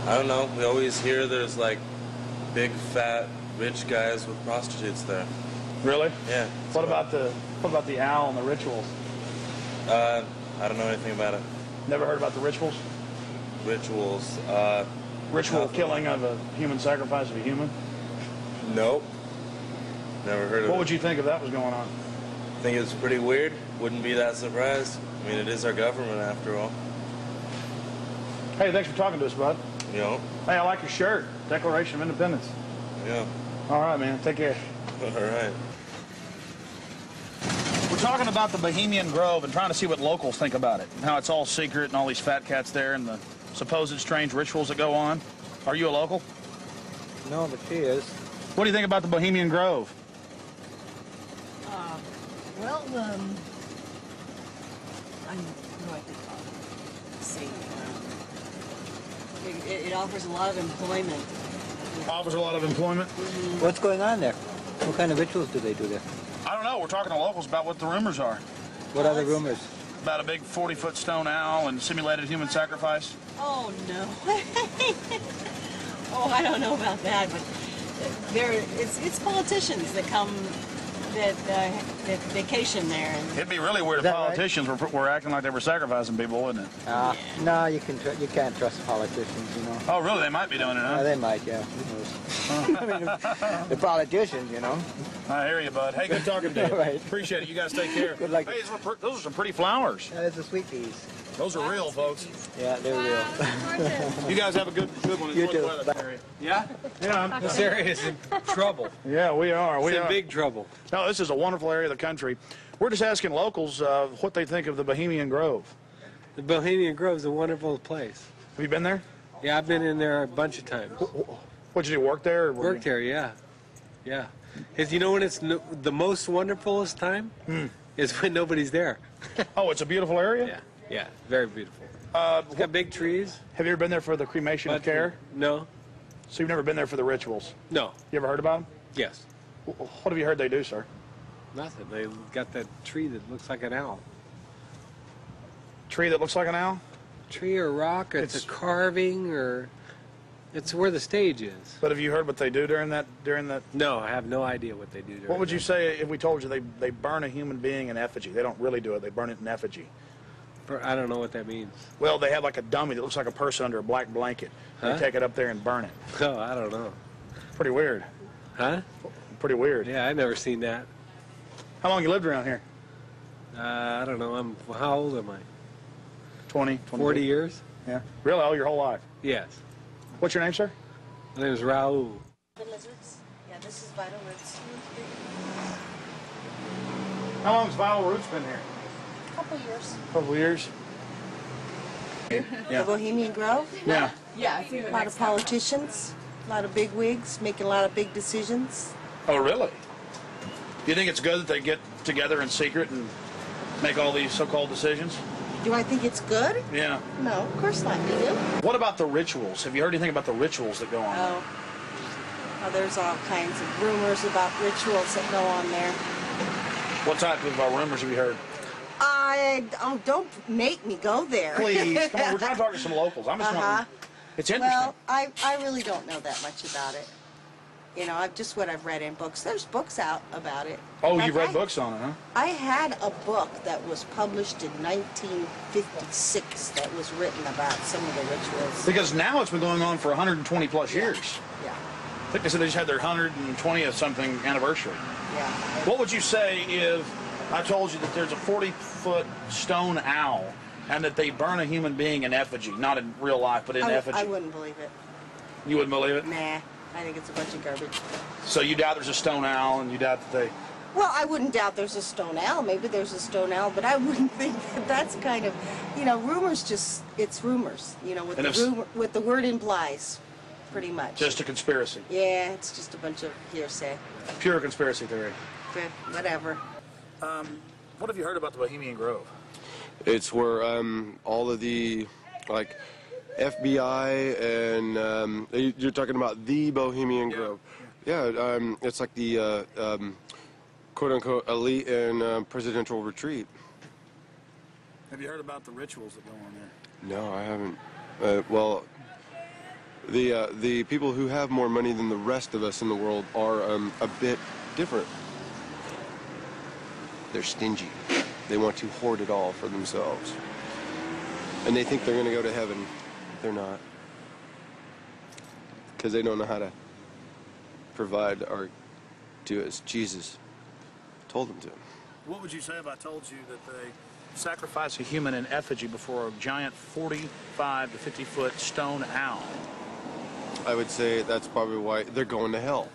S11: I don't know. We always hear there's like big, fat, rich guys with prostitutes there.
S1: Really?
S11: Yeah.
S1: What about the owl and the rituals?
S11: I don't know anything about it.
S1: Never heard about the rituals?
S11: Rituals.
S1: Ritual killing of a human, sacrifice of a human?
S11: Nope. Never heard of it.
S1: What would you think if that was going on?
S11: I think it's pretty weird. Wouldn't be that surprised. I mean, it is our government after all.
S1: Hey, thanks for talking to us, bud.
S11: You know?
S1: Hey, I like your shirt. Declaration of Independence.
S11: Yeah.
S1: All right, man. Take care.
S11: All right.
S1: We're talking about the Bohemian Grove and trying to see what locals think about it. How it's all secret and all these fat cats there and the supposed strange rituals that go on. Are you a local?
S12: No, but she is.
S1: What do you think about the Bohemian Grove?
S13: Well, I know what they call it. Let's see. It offers a lot of employment.
S1: Offers a lot of employment?
S13: Mm-hmm.
S12: What's going on there? What kind of rituals do they do there?
S1: I don't know. We're talking to locals about what the rumors are.
S12: What are the rumors?
S1: About a big 40-foot stone owl and simulated human sacrifice.
S13: Oh, no. Oh, I don't know about that, but it's politicians that come, that vacation there. And
S1: it'd be really weird if politicians were acting like they were sacrificing people, wouldn't it?
S13: Yeah.
S12: No, you can't trust politicians, you know.
S1: Oh, really? They might be doing it, huh?
S12: They might, yeah. Who knows? I mean, the politicians, you know.
S1: I hear you, bud. Hey, good talking to you.
S12: Right.
S1: Appreciate it. You guys take care.
S12: Good luck.
S1: Hey, those are some pretty flowers.
S12: Yeah, it's the sweet peas.
S1: Those are real, folks.
S12: Yeah, they're real.
S1: You guys have a good one.
S12: You too.
S14: Yeah?
S1: Yeah.
S14: This area is in trouble.
S1: Yeah, we are.
S14: It's in big trouble.
S1: No, this is a wonderful area of the country. We're just asking locals what they think of the Bohemian Grove.
S14: The Bohemian Grove is a wonderful place.
S1: Have you been there?
S14: Yeah, I've been in there a bunch of times.
S1: What'd you do, work there? Or
S14: Worked there, yeah. Yeah. You know when it's the most wonderfulest time? Is when nobody's there.
S1: Oh, it's a beautiful area?
S14: Yeah, yeah, very beautiful. It's got big trees.
S1: Have you ever been there for the cremation of care?
S14: No.
S1: So you've never been there for the rituals?
S14: No.
S1: You ever heard about them?
S14: Yes.
S1: What have you heard they do, sir?
S14: Nothing. They got that tree that looks like an owl.
S1: Tree that looks like an owl?
S14: Tree or rock, or it's a carving, or it's where the stage is.
S1: But have you heard what they do during that?
S14: No, I have no idea what they do during
S1: What would you say if we told you they burn a human being in effigy? They don't really do it. They burn it in effigy.
S14: I don't know what that means.
S1: Well, they have like a dummy that looks like a person under a black blanket.
S14: Huh?
S1: They take it up there and burn it.
S14: Oh, I don't know.
S1: Pretty weird.
S14: Huh?
S1: Pretty weird.
S14: Yeah, I've never seen that.
S1: How long you lived around here?
S14: I don't know. How old am I?
S1: 20,
S14: 40 years.
S1: Yeah. Really? Oh, your whole life?
S14: Yes.
S1: What's your name, sir?
S14: My name is Raul.
S13: The lizards? Yeah, this is Vital Roots.
S1: How long has Vital Roots been here?
S13: A couple years.
S1: Couple years.
S13: The Bohemian Grove?
S1: Yeah.
S13: Yeah, I see a lot of politicians, a lot of big wigs, making a lot of big decisions.
S1: Oh, really? Do you think it's good that they get together in secret and make all these so-called decisions?
S13: Do I think it's good?
S1: Yeah.
S13: No, of course not. Do you?
S1: What about the rituals? Have you heard anything about the rituals that go on there?
S13: Oh, there's all kinds of rumors about rituals that go on there.
S1: What type of rumors have you heard?
S13: Don't make me go there.
S1: Please, come on, we're trying to talk to some locals. I'm just wondering. It's interesting.
S13: Well, I really don't know that much about it. You know, what I've read in books. There's books out about it.
S1: Oh, you've read books on it, huh?
S13: I had a book that was published in 1956 that was written about some of the rituals.
S1: Because now it's been going on for 120 plus years.
S13: Yeah.
S1: I think they said they just had their 120th something anniversary.
S13: Yeah.
S1: What would you say if I told you that there's a 40-foot stone owl and that they burn a human being in effigy, not in real life, but in effigy?
S13: I wouldn't believe it.
S1: You wouldn't believe it?
S13: Nah, I think it's a bunch of garbage.
S1: So you doubt there's a stone owl, and you doubt that they...
S13: Well, I wouldn't doubt there's a stone owl. Maybe there's a stone owl, but I wouldn't think that that's kind of, you know, rumors it's rumors, you know, what the word implies, pretty much.
S1: Just a conspiracy.
S13: Yeah, it's just a bunch of hearsay.
S1: Pure conspiracy theory.
S13: Whatever.
S1: What have you heard about the Bohemian Grove?
S15: It's where all of the, like, FBI and you're talking about the Bohemian Grove. Yeah, it's like the quote-unquote elite and presidential retreat.
S1: Have you heard about the rituals that go on there?
S15: No, I haven't. Well, the people who have more money than the rest of us in the world are a bit different. They're stingy. They want to hoard it all for themselves. And they think they're going to go to heaven. They're not. Because they don't know how to provide or do as Jesus told them to.
S1: What would you say if I told you that they sacrifice a human in effigy before a giant 45 to 50-foot stone owl?
S15: I would say that's probably why they're going to hell.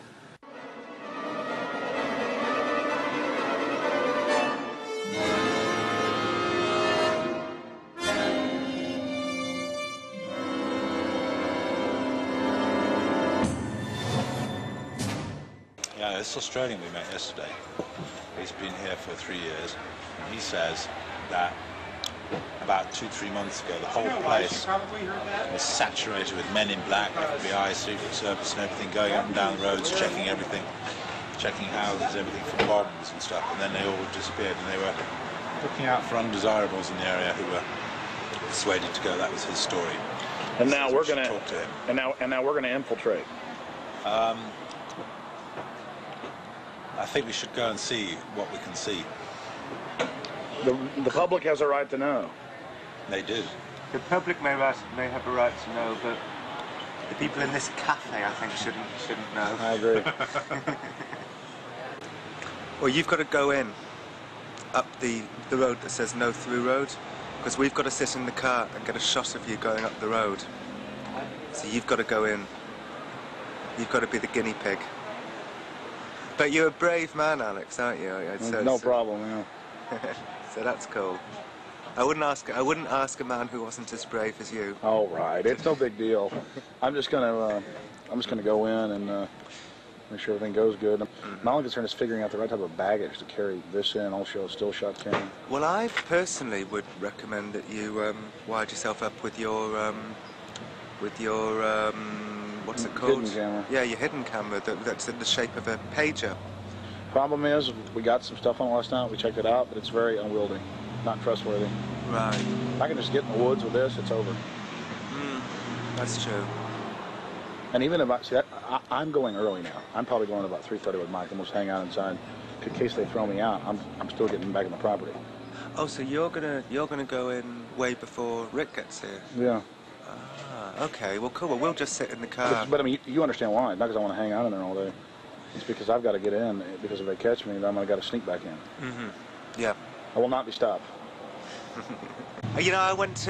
S16: Yeah, this Australian we met yesterday, he's been here for 3 years, and he says that about 2-3 months ago the whole place was saturated with men in black, FBI, Secret Service and everything, going up and down the roads, checking everything, checking houses, everything for bombs and stuff, and then they all disappeared, and they were looking out for undesirables in the area who were persuaded to go. That was his story.
S1: And now we're going to
S16: talk to him.
S1: And now we're going to infiltrate.
S16: I think we should go and see what we can see.
S1: The public has a right to know.
S16: They do.
S4: The public may have a right to know, but the people in this cafe, I think, shouldn't know.
S1: I agree.
S4: Well, you've got to go in up the road that says no through road, because we've got to sit in the car and get a shot of you going up the road. So you've got to go in. You've got to be the guinea pig. But you're a brave man, Alex, aren't you?
S1: No problem, yeah.
S4: So that's cool. I wouldn't ask a man who wasn't as brave as you.
S1: All right, it's no big deal. I'm just gonna go in and make sure everything goes good. My only concern is figuring out the right type of baggage to carry this in, also still shot camera.
S4: Well, I personally would recommend that you wired yourself up with your what's it called?
S1: Hidden camera.
S4: Yeah, your hidden camera that's in the shape of a pager.
S1: Problem is, we got some stuff on it last night. We checked it out, but it's very unwieldy, not trustworthy.
S4: Right.
S1: If I can just get in the woods with this, it's over.
S4: That's true.
S1: And even if I'm going early now. I'm probably going about 3:30 with Mike, and we'll just hang out inside in case they throw me out. I'm still getting back on the property.
S4: Oh, so you're gonna go in way before Rick gets here?
S1: Yeah.
S4: Ah, okay. Well, cool. Well, we'll just sit in the car.
S1: But I mean, you understand why? Not because I want to hang out in there all day. It's because I've got to get in. Because if they catch me, then I'm going to got to sneak back in.
S4: Yeah.
S1: I will not be stopped.
S4: You know, I went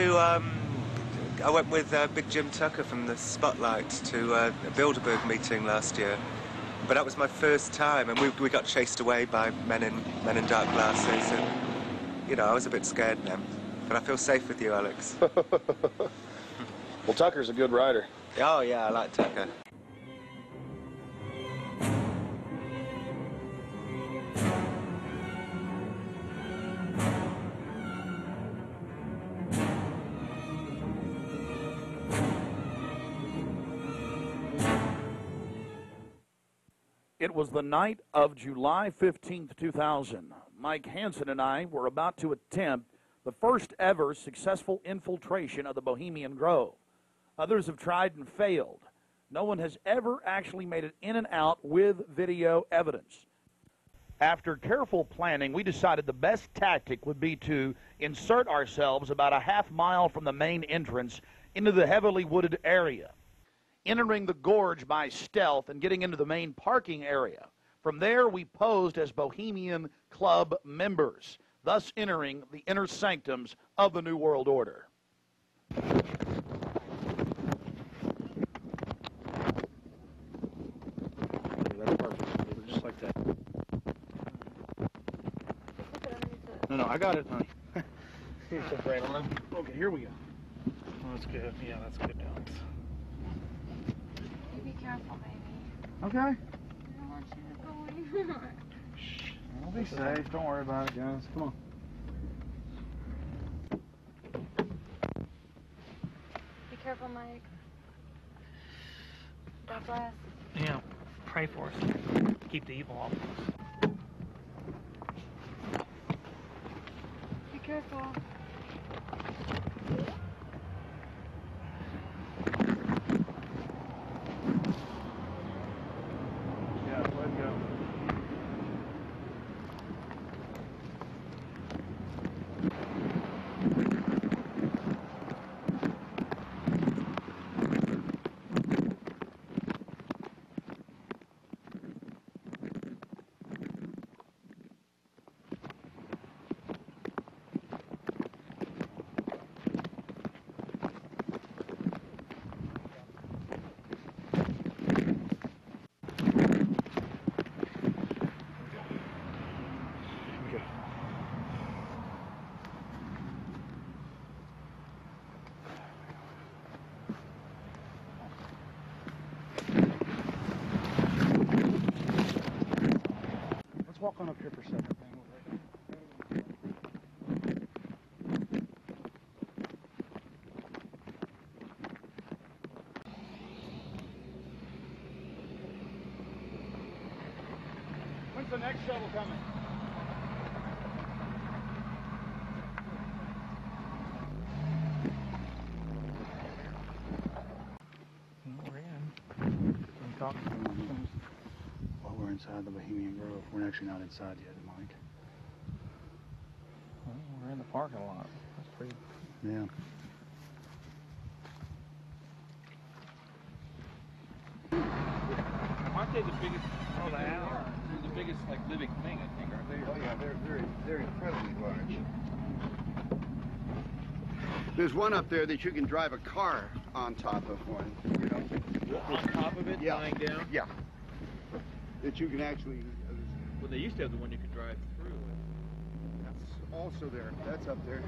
S4: with Big Jim Tucker from the Spotlight to a Bilderberg meeting last year. But that was my first time, and we got chased away by men in dark glasses, and you know, I was a bit scared then. But I feel safe with you, Alex.
S17: Well, Tucker's a good rider.
S4: Oh yeah, I like Tucker.
S1: It was the night of July 15th, 2000. Mike Hansen and I were about to attempt the first ever successful infiltration of the Bohemian Grove. Others have tried and failed. No one has ever actually made it in and out with video evidence. After careful planning, we decided the best tactic would be to insert ourselves about a half mile from the main entrance into the heavily wooded area, entering the gorge by stealth and getting into the main parking area. From there, we posed as Bohemian Club members, thus entering the inner sanctums of the New World Order.
S17: That's perfect. Just like that. No, I got it, honey. Here's some brain on. Okay, here we go.
S5: Oh, that's good. Yeah, that's good, Alex.
S7: Be careful, baby.
S17: Okay.
S7: I don't want you to go in.
S17: Shh. We'll be safe. Don't worry about it, guys. Come on.
S7: Be careful, Mike. God bless.
S18: Yeah, pray for us. Keep the evil off of us.
S7: Be careful.
S17: Yeah, let it go. Walk on up here for a second. When's the next shuttle coming?
S18: We're in. Can you talk?
S17: Well, we're inside the Bohemian Grove. We're actually not inside yet, Mike.
S18: Well, we're in the parking lot. That's pretty.
S17: Yeah.
S18: Aren't they the biggest? Oh, they are. They're the biggest, like, living thing, I think, aren't they?
S19: Oh yeah, they're incredibly large. There's one up there that you can drive a car on top of one. You know.
S18: On top of it,
S19: yeah.
S18: lying down.
S19: Yeah. That you can actually.
S18: Well, they used to have the one you could drive through.
S19: That's also there. That's up there.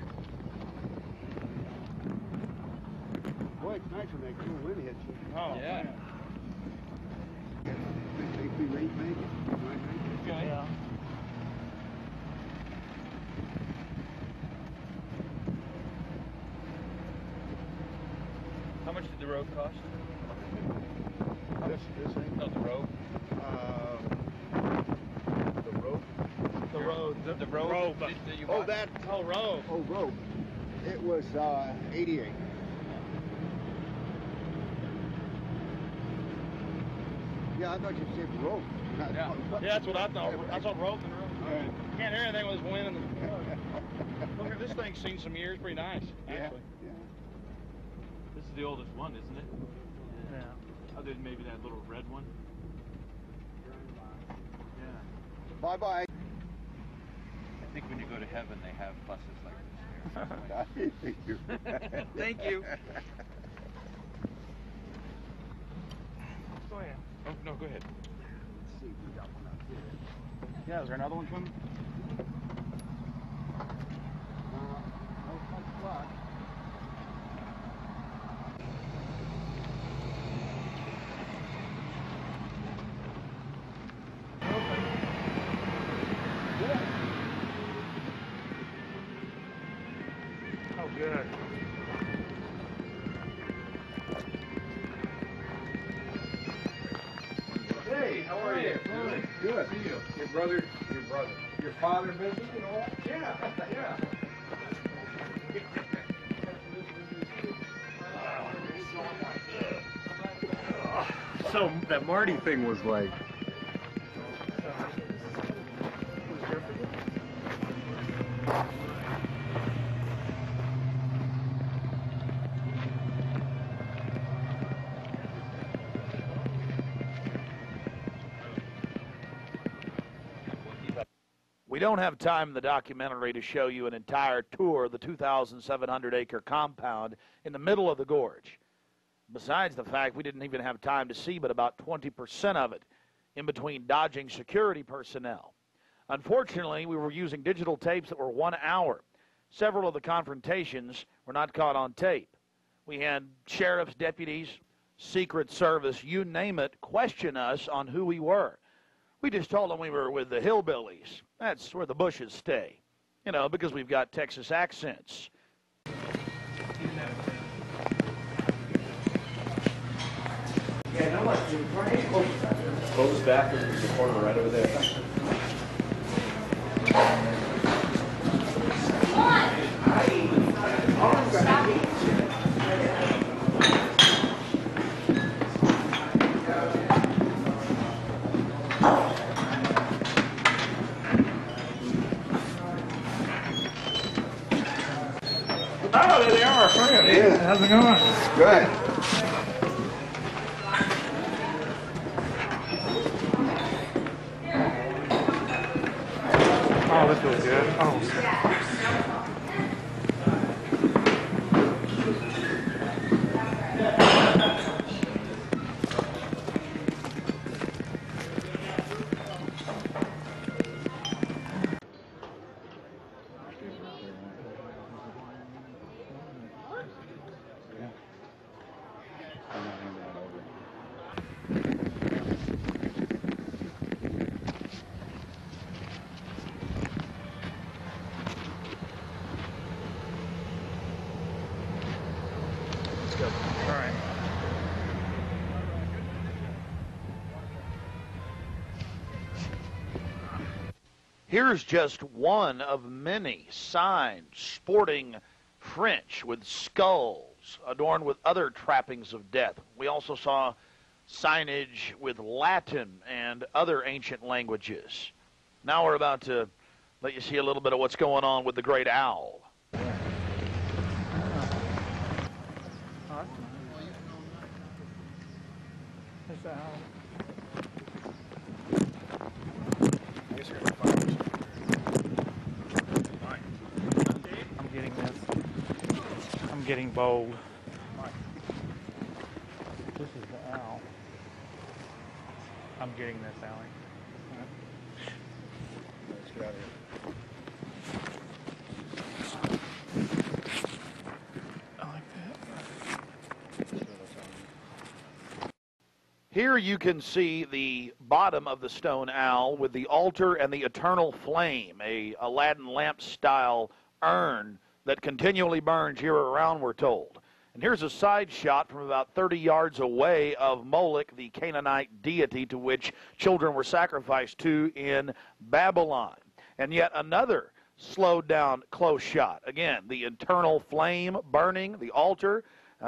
S19: Boy, it's nice when that cool wind hits you.
S18: Oh yeah.
S19: Think we may make it.
S18: Okay. Yeah. How much did the road cost?
S19: This thing?
S18: No, the road.
S19: The rope.
S18: The road. The road.
S19: Rope.
S18: That you
S19: Oh,
S18: bought.
S19: that.
S18: Oh, road.
S19: Oh, rope. It was 88. Yeah, I thought you said rope.
S18: Yeah, that's what I thought. I thought rope and rope.
S19: Right.
S18: You can't hear anything with this wind. Look at this thing's seen some years. Pretty nice, actually.
S19: Yeah.
S18: This is the oldest one, isn't it? Yeah. Other than maybe that little red one. Yeah.
S19: Bye-bye.
S16: I think when you go to heaven, they have buses like this here.
S17: Thank you. Go ahead. Oh, no, go ahead.
S19: Let's see if we got one up here.
S17: Yeah, is there another one coming? Oh, good.
S20: Hey, how are you? Good. See you. Your brother, your father visiting and all? Yeah, yeah.
S17: So that Marty thing was like.
S1: We don't have time in the documentary to show you an entire tour of the 2,700-acre compound in the middle of the gorge. Besides the fact we didn't even have time to see but about 20% of it in between dodging security personnel. Unfortunately, we were using digital tapes that were 1 hour. Several of the confrontations were not caught on tape. We had sheriffs, deputies, Secret Service, you name it, question us on who we were. We just told them we were with the hillbillies. That's where the Bushes stay, you know, because we've got Texas accents.
S20: Yeah, no, close back and the corner right over there.
S17: Oh, there they are. Hey, how's it going?
S19: Good.
S17: Oh, this feels good. Oh.
S1: Here's just one of many signs sporting French with skulls adorned with other trappings of death. We also saw signage with Latin and other ancient languages. Now we're about to let you see a little bit of what's going on with the great owl.
S17: There's the owl. I'm getting bold. This is the owl. I'm getting this, Allie.
S19: Let's get out of here.
S17: I like that.
S1: Here you can see the bottom of the stone owl with the altar and the eternal flame, a Aladdin lamp-style urn that continually burns year-round, we're told. And here's a side shot from about 30 yards away of Moloch, the Canaanite deity to which children were sacrificed to in Babylon. And yet another slowed down close shot. Again, the eternal flame burning, the altar,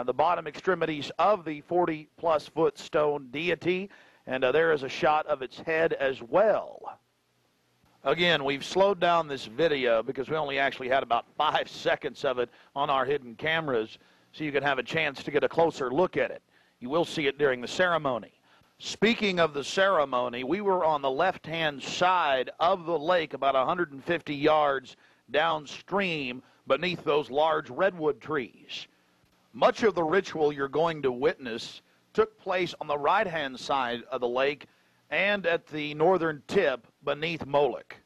S1: the bottom extremities of the 40-plus foot stone deity, and there is a shot of its head as well. Again, we've slowed down this video because we only actually had about 5 seconds of it on our hidden cameras, so you can have a chance to get a closer look at it. You will see it during the ceremony. Speaking of the ceremony, we were on the left-hand side of the lake, about 150 yards downstream beneath those large redwood trees. Much of the ritual you're going to witness took place on the right-hand side of the lake and at the northern tip beneath Moloch.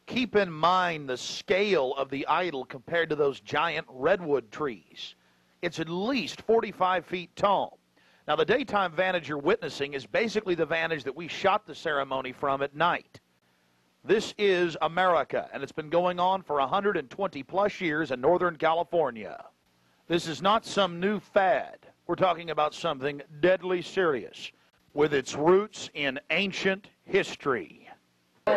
S1: Keep in mind the scale of the idol compared to those giant redwood trees. It's at least 45 feet tall. Now, the daytime vantage you're witnessing is basically the vantage that we shot the ceremony from at night. This is America, and it's been going on for 120 plus years in Northern California. This is not some new fad. We're talking about something deadly serious with its roots in ancient history.
S4: We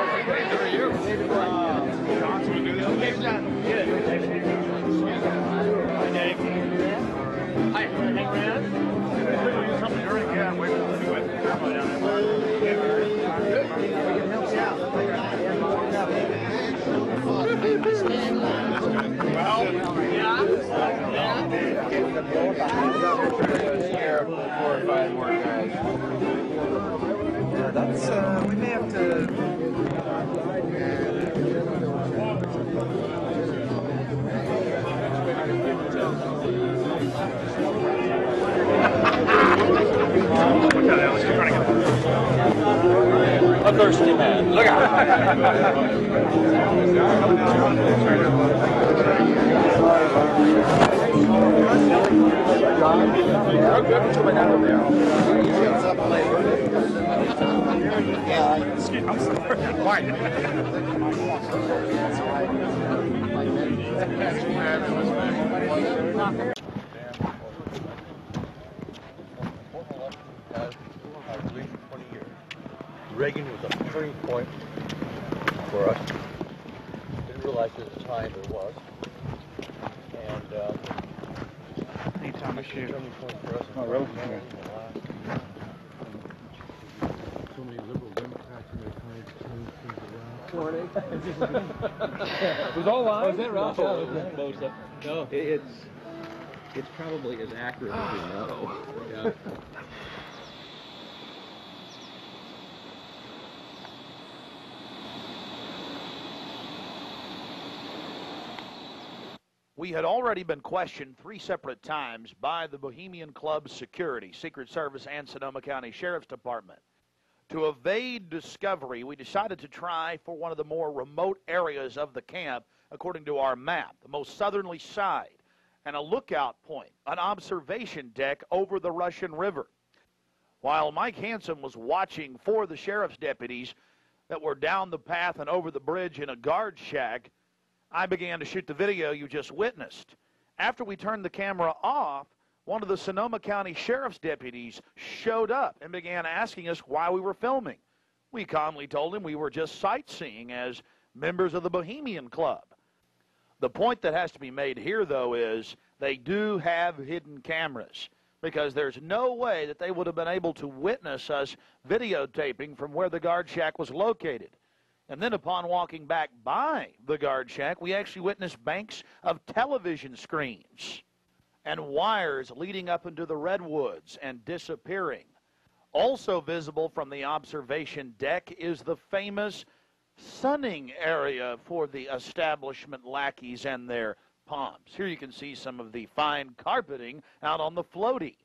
S4: may have to.
S17: A thirsty man. Look Reagan was a turning point for us. Didn't realize at the time it was. And anytime I shoot. Turning point for us. Oh, really? So many liberal Democrats in their time to change things around. It was all live? Was it right? No, it's probably as accurate as you know. Yeah.
S1: We had already been questioned 3 separate times by the Bohemian Club's security, Secret Service, and Sonoma County Sheriff's Department. To evade discovery, we decided to try for one of the more remote areas of the camp, according to our map, the most southerly side, and a lookout point, an observation deck over the Russian River. While Mike Hansen was watching for the sheriff's deputies that were down the path and over the bridge in a guard shack, I began to shoot the video you just witnessed. After we turned the camera off, one of the Sonoma County Sheriff's deputies showed up and began asking us why we were filming. We calmly told him we were just sightseeing as members of the Bohemian Club. The point that has to be made here, though, is they do have hidden cameras, because there's no way that they would have been able to witness us videotaping from where the guard shack was located. And then upon walking back by the guard shack, we actually witnessed banks of television screens and wires leading up into the redwoods and disappearing. Also visible from the observation deck is the famous sunning area for the establishment lackeys and their pomps. Here you can see some of the fine carpeting out on the floaty.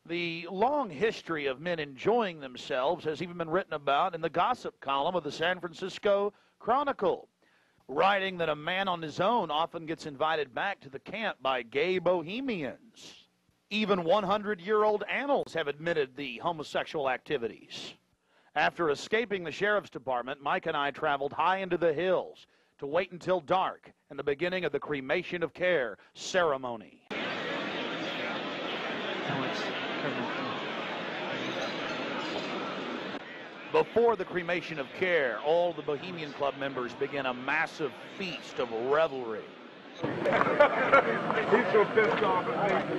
S1: The long history of men enjoying themselves has even been written about in the gossip column of the San Francisco Chronicle, writing that a man on his own often gets invited back to the camp by gay bohemians. Even 100-year-old annals have admitted the homosexual activities. After escaping the sheriff's department, Mike and I traveled high into the hills to wait until dark and the beginning of the cremation of care ceremony. Before the cremation of care, all the Bohemian Club members begin a massive feast of revelry.
S20: He's so pissed off at me.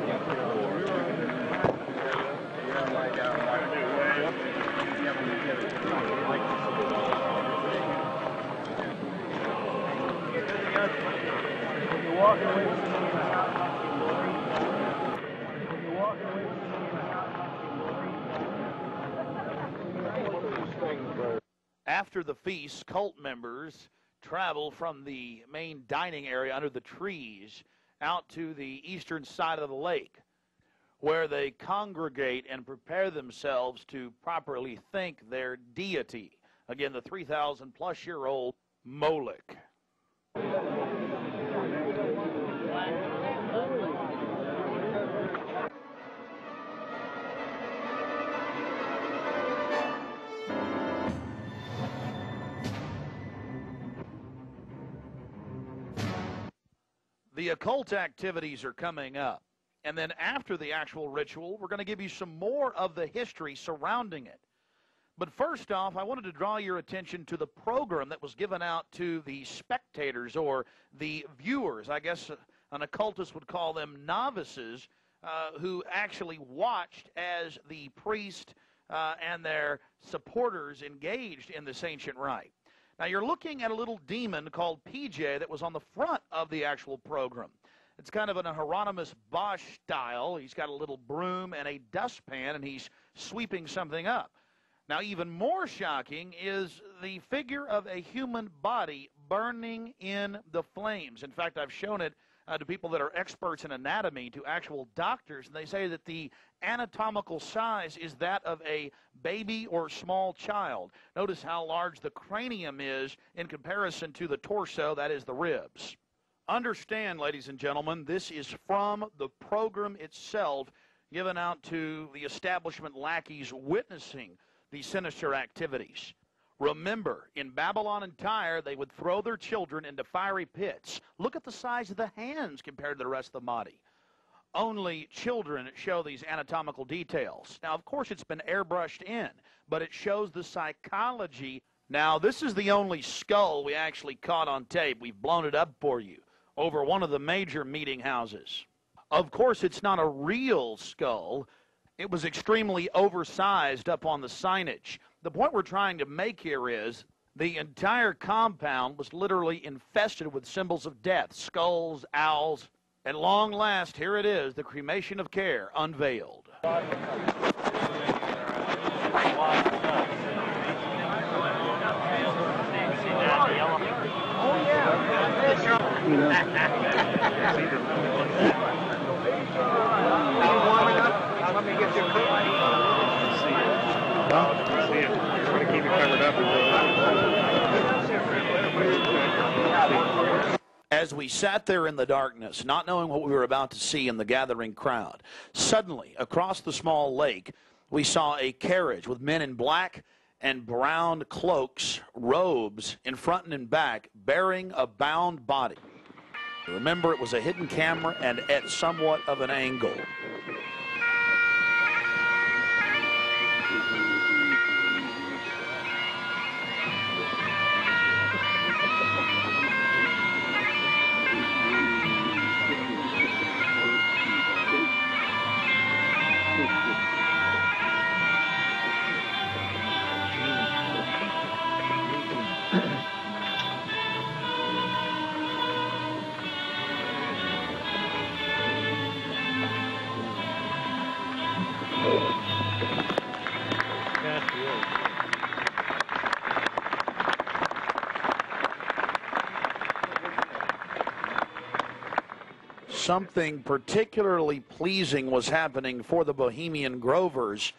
S1: After the feast, cult members travel from the main dining area under the trees out to the eastern side of the lake, where they congregate and prepare themselves to properly thank their deity. Again, the 3,000-plus-year-old Moloch. The occult activities are coming up. And then after the actual ritual, we're going to give you some more of the history surrounding it. But first off, I wanted to draw your attention to the program that was given out to the spectators or the viewers. I guess an occultist would call them novices who actually watched as the priest and their supporters engaged in this ancient rite. Now, you're looking at a little demon called PJ that was on the front of the actual program. It's kind of an Hieronymus Bosch style. He's got a little broom and a dustpan, and he's sweeping something up. Now, even more shocking is the figure of a human body burning in the flames. In fact, I've shown it to people that are experts in anatomy, to actual doctors, and they say that the anatomical size is that of a baby or small child. Notice how large the cranium is in comparison to the torso, that is the ribs. Understand, ladies and gentlemen, this is from the program itself given out to the establishment lackeys witnessing these sinister activities. Remember, in Babylon and Tyre, they would throw their children into fiery pits. Look at the size of the hands compared to the rest of the body. Only children show these anatomical details. Now, of course, it's been airbrushed in, but it shows the psychology. Now, this is the only skull we actually caught on tape. We've blown it up for you over one of the major meeting houses. Of course, it's not a real skull. It was extremely oversized up on the signage. The point we're trying to make here is the entire compound was literally infested with symbols of death, skulls, owls. At long last, here it is, the cremation of care unveiled.
S20: Let me get you a coat. Just want to keep it covered up.
S1: As we sat there in the darkness, not knowing what we were about to see in the gathering crowd, suddenly, across the small lake, we saw a carriage with men in black and brown cloaks, robes, in front and in back, bearing a bound body. Remember, it was a hidden camera and at somewhat of an angle. Something particularly pleasing was happening for the Bohemian Grovers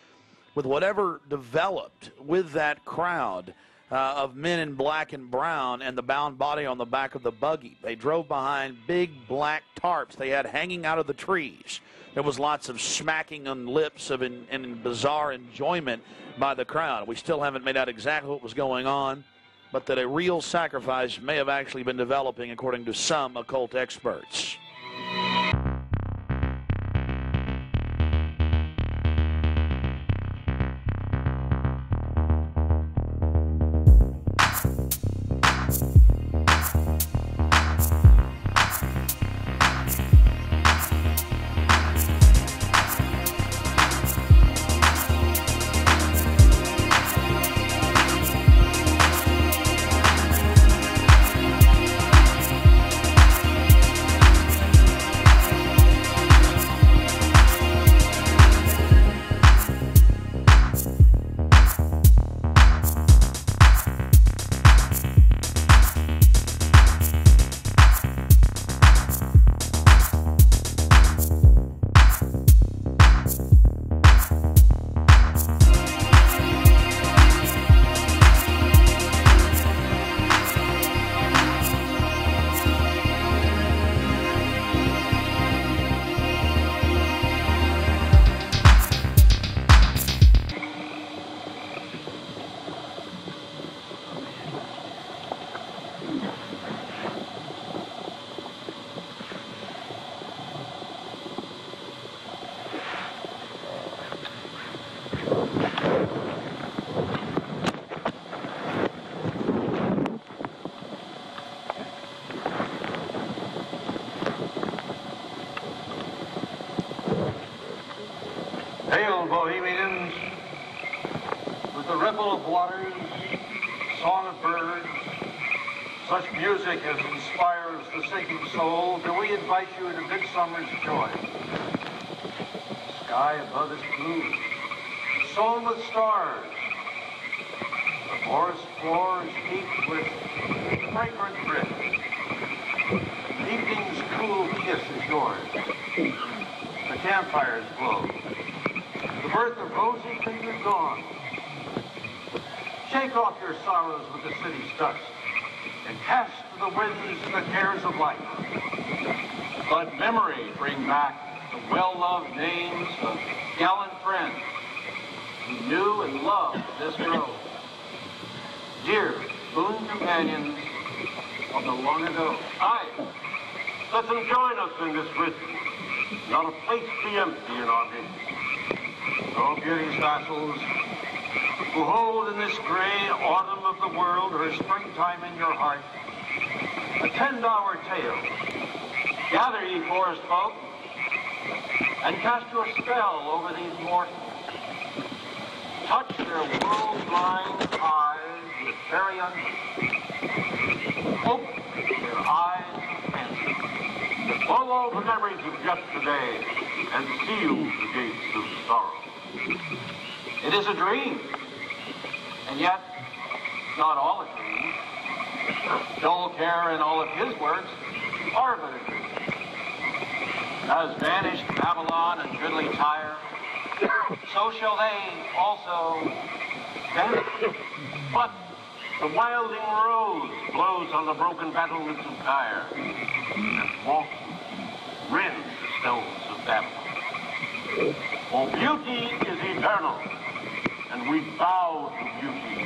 S1: with whatever developed with that crowd of men in black and brown and the bound body on the back of the buggy. They drove behind big black tarps they had hanging out of the trees. There was lots of smacking on lips of in bizarre enjoyment by the crowd. We still haven't made out exactly what was going on, but that a real sacrifice may have actually been developing according to some occult experts.
S20: ripple of waters, song of birds, such music as inspires the sinking soul, do we invite you into midsummer's joy. The sky above is blue, sown with stars. The forest floor is heaped with fragrant drift. Evening's cool kiss is yours. The campfires glow. The birth of rosy fingered dawn. Shake off your sorrows with the city's dust and cast to the winds the cares of life. Let memory bring back the well-loved names of gallant friends who knew and loved this grove. Dear boon companions of the long ago. Aye, let them join us in this rhythm. Not a place be empty in our midst. O beauty's vassals, who hold in this gray autumn of the world her springtime in your heart, attend our tale. Gather, ye forest folk, and cast your spell over these mortals. Touch their world-blind eyes with fairy unbelief. Open their eyes of fancy. Follow the memories of yesterday and seal the gates of sorrow. It is a dream, and yet not all a dream. Dull care and all of his works are but a dream. As vanished Babylon and goodly Tyre, so shall they also vanish. But the wilding rose blows on the broken battlements of Tyre, and walks rends the stones of Babylon. For beauty is eternal, and we bow to beauty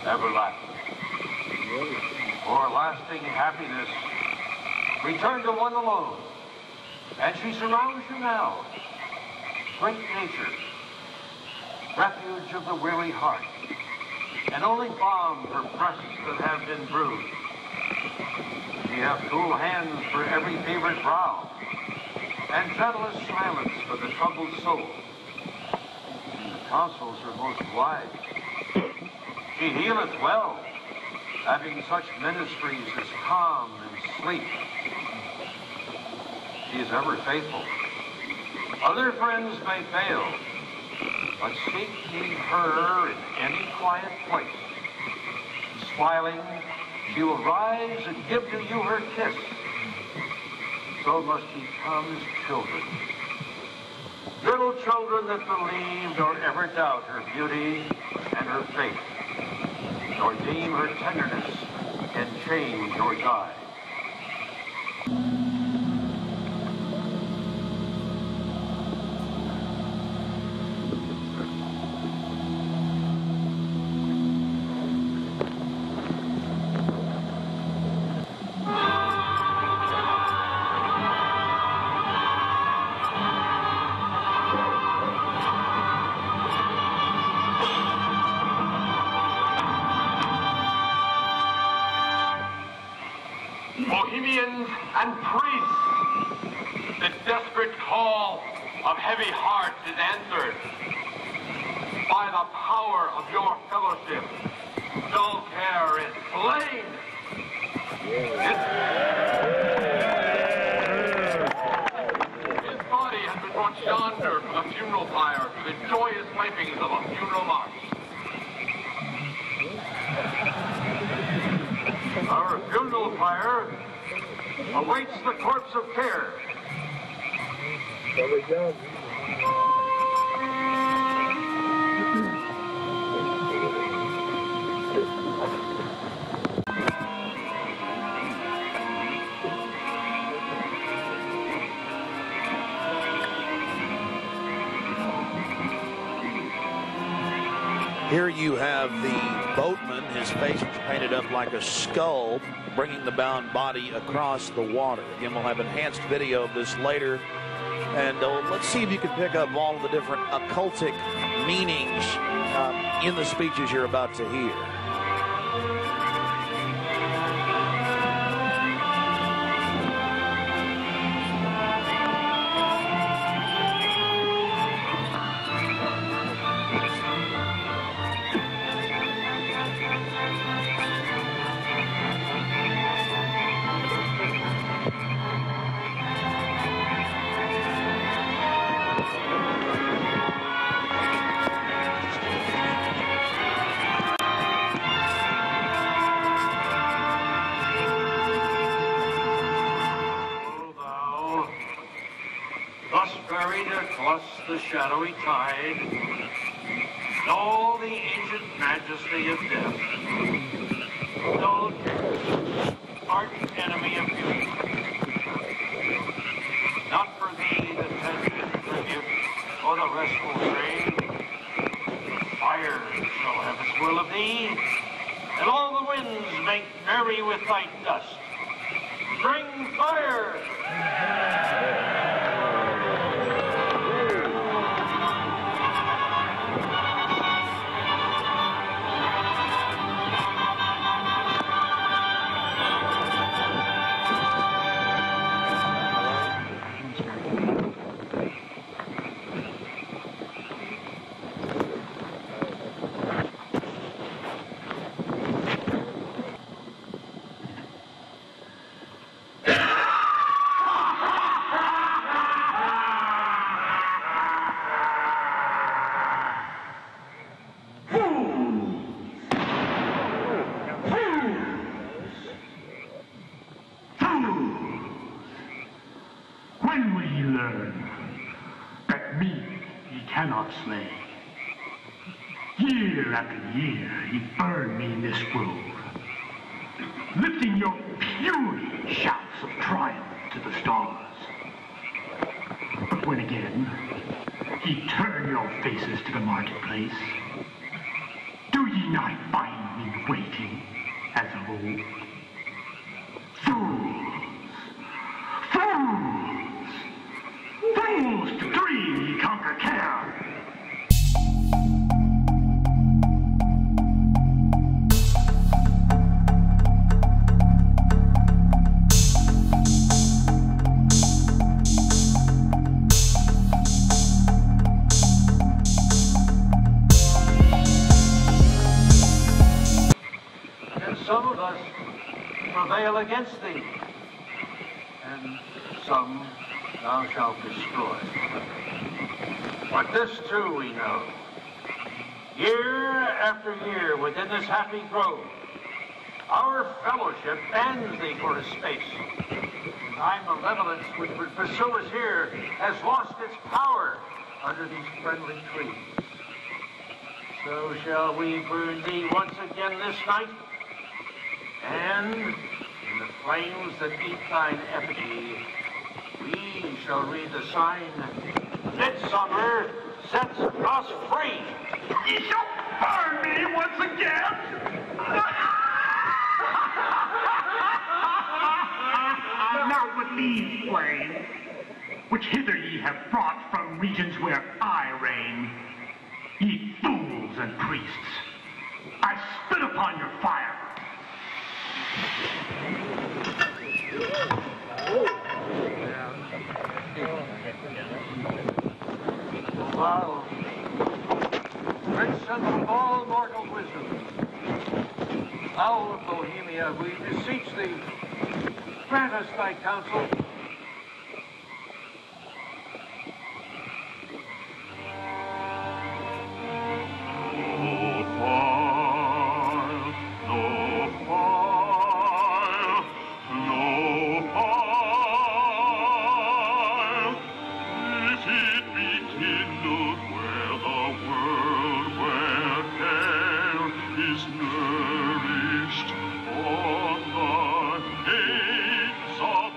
S20: everlasting. For lasting happiness, return to one alone, and she surrounds you now. Great nature, refuge of the weary heart, and only balm for breasts that have been bruised. Ye have cool hands for every favored brow, and gentlest silence for the troubled soul. The counsels are most wise. She healeth well, having such ministries as calm and sleep. She is ever faithful. Other friends may fail, but seek ye her in any quiet place. Smiling, she will rise and give to you her kiss. So must ye come as children. Little children that believe nor ever doubt her beauty and her faith, nor deem her tenderness can change or die. Bohemians and priests, the desperate call of heavy hearts is answered. By the power of your fellowship, dull care is slain. His body has been brought yonder from the funeral pyre to the joyous pipings of a funeral march. Our funeral pyre awaits the corpse of care. There we go.
S1: Here you have the boatman, his face is painted up like a skull, bringing the bound body across the water. Again, we'll have enhanced video of this later. And let's see if you can pick up all of the different occultic meanings in the speeches you're about to hear.
S20: the shadowy tide, and all the ancient majesty of death. No arch enemy of beauty. Not for thee the tender tribute or the restful train. Fire shall have its will of thee, and all the winds make merry with thy dust. Bring fire!
S21: Slay. Year after year, ye burn me in this grove, lifting your puny shouts of triumph to the stars. But when again ye turn your faces to the marketplace, do ye not find me waiting as of old? Fools! Fools! Fools to dream ye conquer care!
S20: Some of us prevail against thee, and some thou shalt destroy. But this too we know. Year after year within this happy grove, our fellowship bans thee for a space. Thy malevolence which would pursue us here has lost its power under these friendly trees. So shall we burn thee once again this night, and in the flames that eat thine effigy, we shall read the sign, Midsummer sets us free.
S21: Ye shall burn me once again! Not with these flames, which hither ye have brought from regions where I reign. Ye fools and priests, I spit upon your fire.
S20: Thou, prince of all mortal wisdom, thou of Bohemia, we beseech thee, grant us thy counsel.
S21: Nourished on the heights of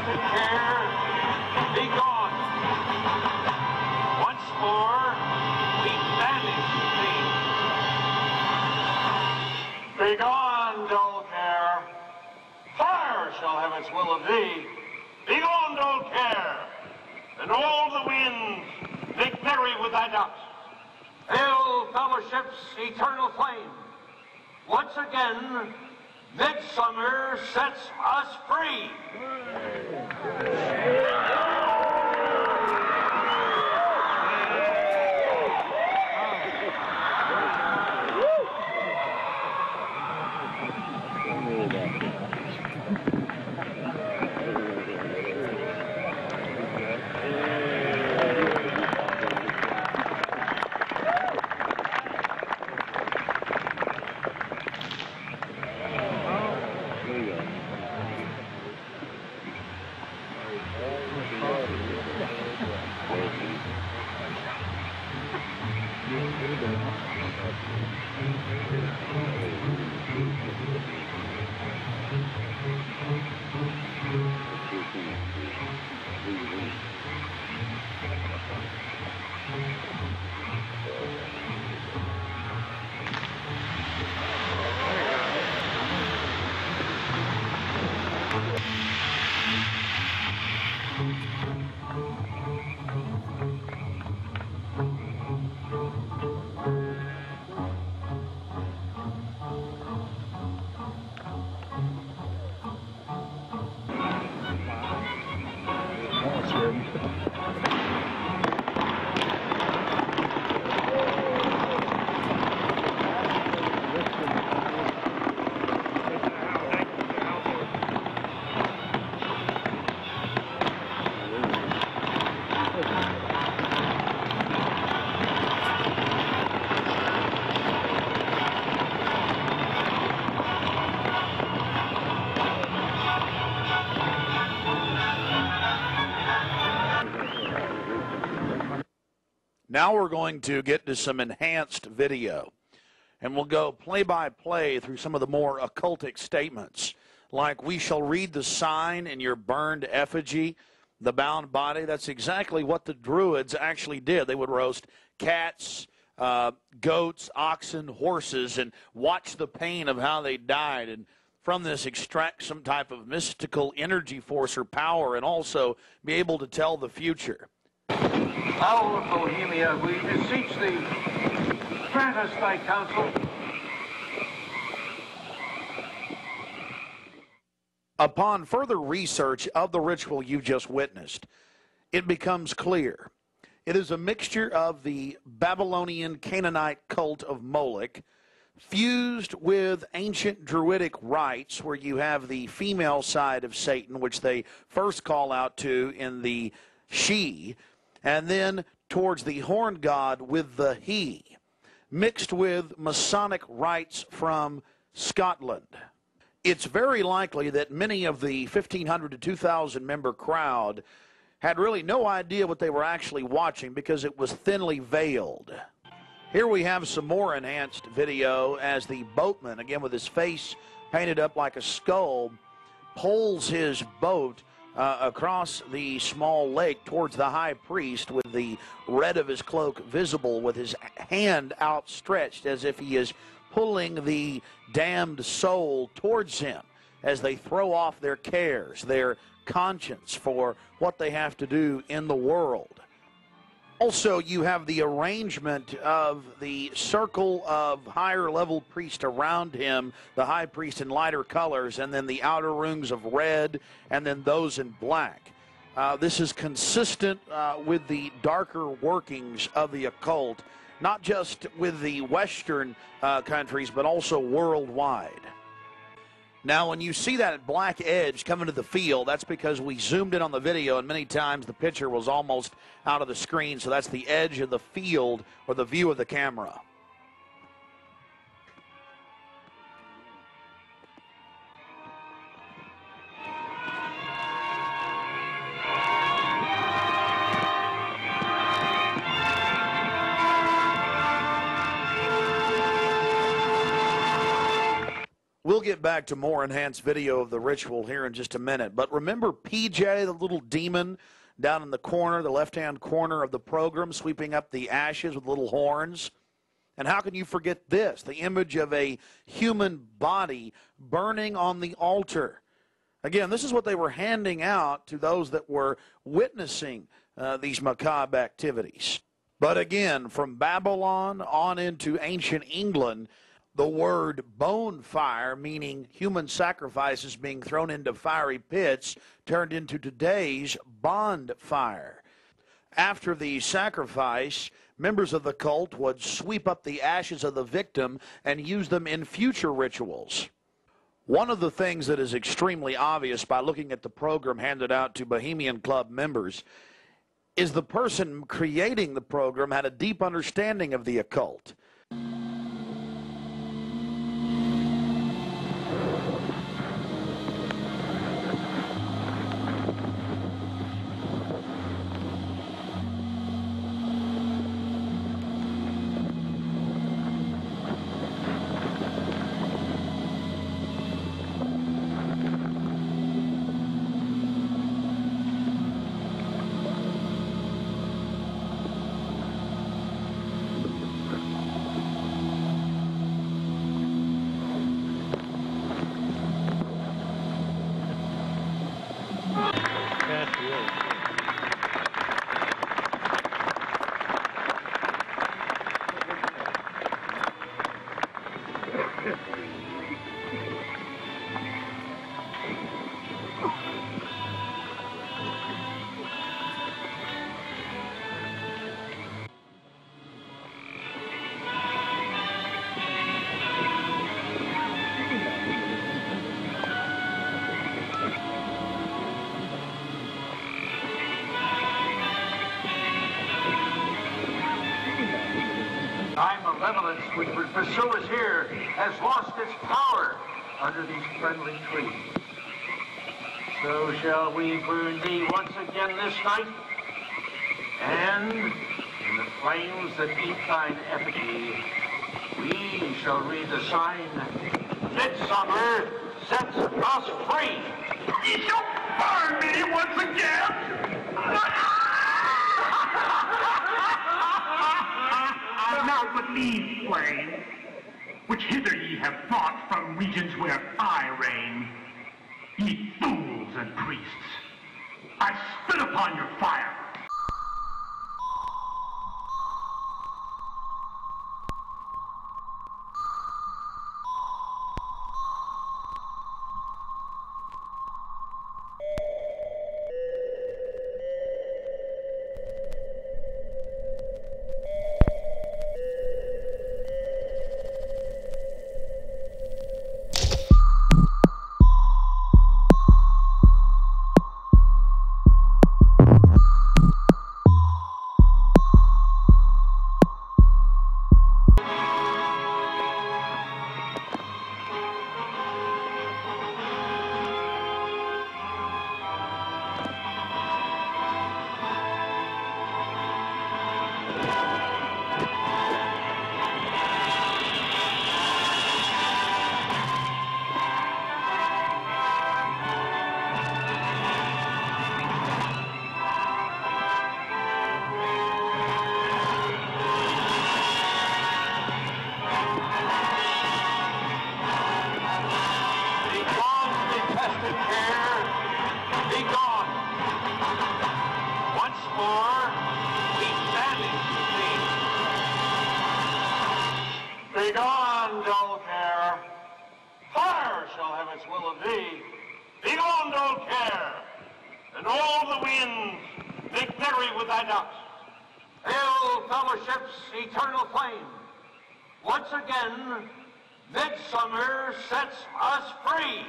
S20: electric chair, be gone. Once more, we banish thee. Be gone, dull care. Fire shall have its will of thee. Be gone, dull care. And all the winds make merry with thy dust. Hail, fellowship's eternal flame. Once again, midsummer sets us free.
S1: Now we're going to get to some enhanced video, and we'll go play-by-play through some of the more occultic statements, like we shall read the sign in your burned effigy, the bound body. That's exactly what the Druids actually did. They would roast cats, goats, oxen, horses, and watch the pain of how they died, and from this extract some type of mystical energy force or power, and also be able to tell the future.
S20: Owl of Bohemia, we beseech thee, grant us thy counsel.
S1: Upon further research of the ritual you just witnessed, it becomes clear. It is a mixture of the Babylonian Canaanite cult of Moloch fused with ancient Druidic rites, where you have the female side of Satan, which they first call out to in the she, and then towards the horn god with the he, mixed with Masonic rites from Scotland. It's very likely that many of the 1,500 to 2,000 member crowd had really no idea what they were actually watching because it was thinly veiled. Here we have some more enhanced video as the boatman, again with his face painted up like a skull, pulls his boat across the small lake towards the high priest with the red of his cloak visible, with his hand outstretched as if he is pulling the damned soul towards him as they throw off their cares, their conscience for what they have to do in the world. Also, you have the arrangement of the circle of higher level priests around him, the high priest in lighter colors, and then the outer rings of red, and then those in black. This is consistent with the darker workings of the occult, not just with the Western countries, but also worldwide. Now, when you see that black edge coming to the field, that's because we zoomed in on the video, and many times the picture was almost out of the screen, so that's the edge of the field or the view of the camera. We'll get back to more enhanced video of the ritual here in just a minute. But remember PJ, the little demon down in the corner, the left-hand corner of the program, sweeping up the ashes with little horns? And how can you forget this? The image of a human body burning on the altar. Again, this is what they were handing out to those that were witnessing these macabre activities. But again, from Babylon on into ancient England, the word bonfire, meaning human sacrifices being thrown into fiery pits, turned into today's bonfire. After the sacrifice, members of the cult would sweep up the ashes of the victim and use them in future rituals. One of the things that is extremely obvious by looking at the program handed out to Bohemian Club members is the person creating the program had a deep understanding of the occult.
S20: Malevolence which would pursue us here has lost its power under these friendly trees. So shall we burn thee once again this night, and in the flames that eat thine effigy, we shall read the sign, Midsummer sets us free.
S21: You shall burn me once again! Now but these flames, which hither ye have brought from regions where I reign, ye fools and priests, I spit upon your fire.
S20: Begone, dull care. Fire shall have its will of thee. Begone, dull care. And all the winds make merry with thy ducks. Hail, fellowship's eternal flame. Once again, midsummer sets us free.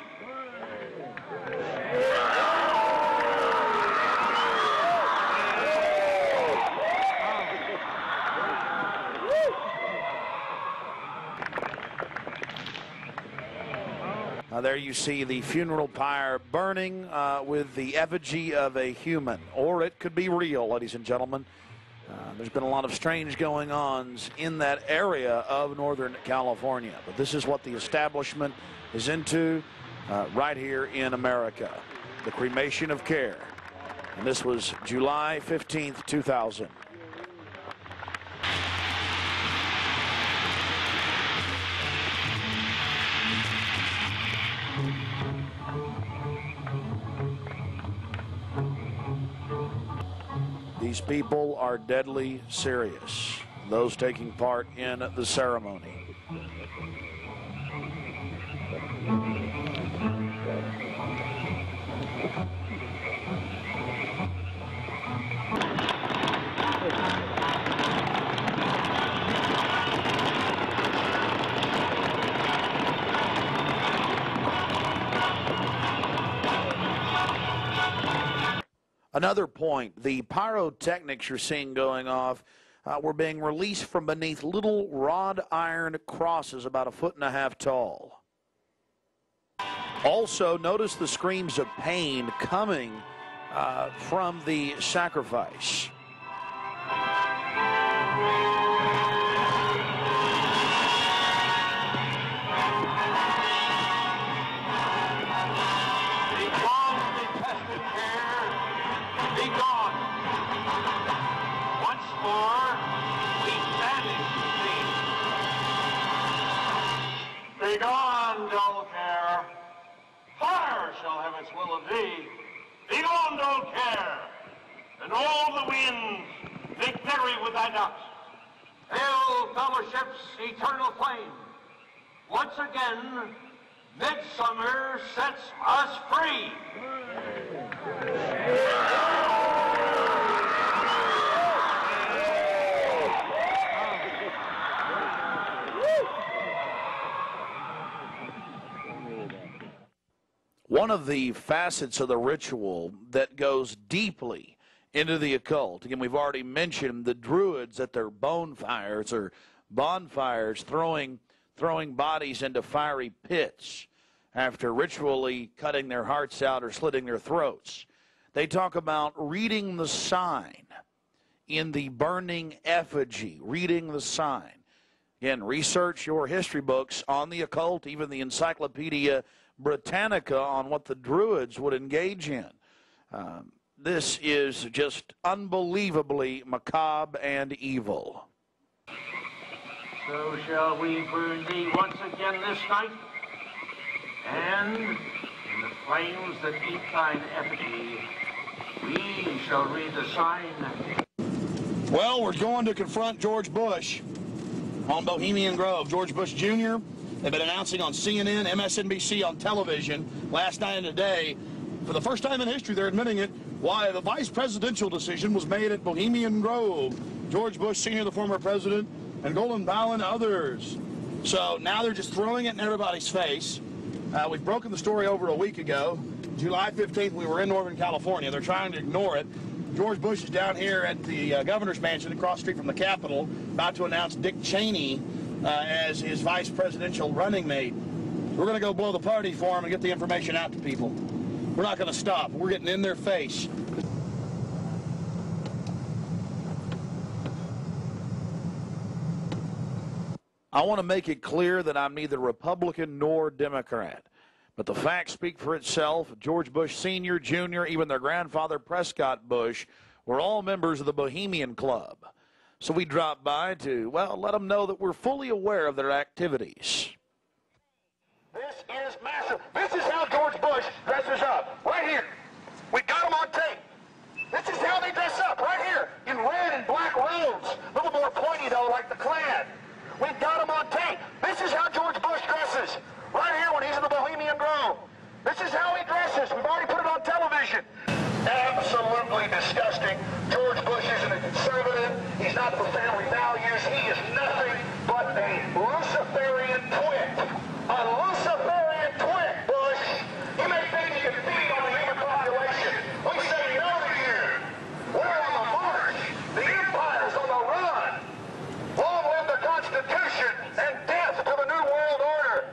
S1: There you see the funeral pyre burning with the effigy of a human, or it could be real, ladies and gentlemen. There's been a lot of strange going-ons in that area of Northern California. But this is what the establishment is into right here in America. The cremation of care. And this was July 15th, 2000. These people are deadly serious, those taking part in the ceremony. Another point, the pyrotechnics you're seeing going off were being released from beneath little wrought iron crosses about 1.5 feet tall. Also, notice the screams of pain coming from the sacrifice.
S20: Begone, dull care. Fire shall have its will of thee. Begone, dull care. And all the winds make merry with thy ducks. Hail, fellowship's eternal flame. Once again, midsummer sets us free.
S1: One of the facets of the ritual that goes deeply into the occult, again, we've already mentioned the Druids at their bonfires or bonfires throwing bodies into fiery pits after ritually cutting their hearts out or slitting their throats. They talk about reading the sign in the burning effigy, reading the sign. Again, research your history books on the occult, even the Encyclopedia Britannica on what the Druids would engage in. This is just unbelievably macabre and evil.
S20: So shall we burn thee once again this night, and in the flames that eat thine effigy, we shall read the sign.
S1: Well, we're going to confront George Bush on Bohemian Grove. George Bush Jr., they've been announcing on CNN, MSNBC, on television last night and today. For the first time in history, they're admitting it, why the vice presidential decision was made at Bohemian Grove. George Bush Sr., the former president, and Golden Powell and others. So now they're just throwing it in everybody's face. We've broken the story over a week ago. July 15th, we were in Northern California. They're trying to ignore it. George Bush is down here at the governor's mansion across the street from the Capitol, about to announce Dick Cheney as his vice presidential running mate. We're going to go blow the party for him and get the information out to people. We're not going to stop. We're getting in their face. I want to make it clear that I'm neither Republican nor Democrat. But the facts speak for itself. George Bush Sr., Jr., even their grandfather Prescott Bush were all members of the Bohemian Club. So we dropped by to, well, let them know that we're fully aware of their activities.
S20: This is massive. This is how George Bush dresses up, right here. We got him on tape. This is how they dress up, right here, in red and black robes. A little more pointy, though, like the Klan. We got him on tape. This is how George Bush dresses, right here when he's in the Bohemian Grove. This is how he dresses. We've already put it on television. Absolutely disgusting. George Bush isn't a conservative. He's not for family values. He is nothing but a Luciferian twit. A Luciferian twit, Bush. You may think you can feed on the human population. We say no to you. We're on the march. The empire's on the run. Long live the Constitution and death to the New World Order.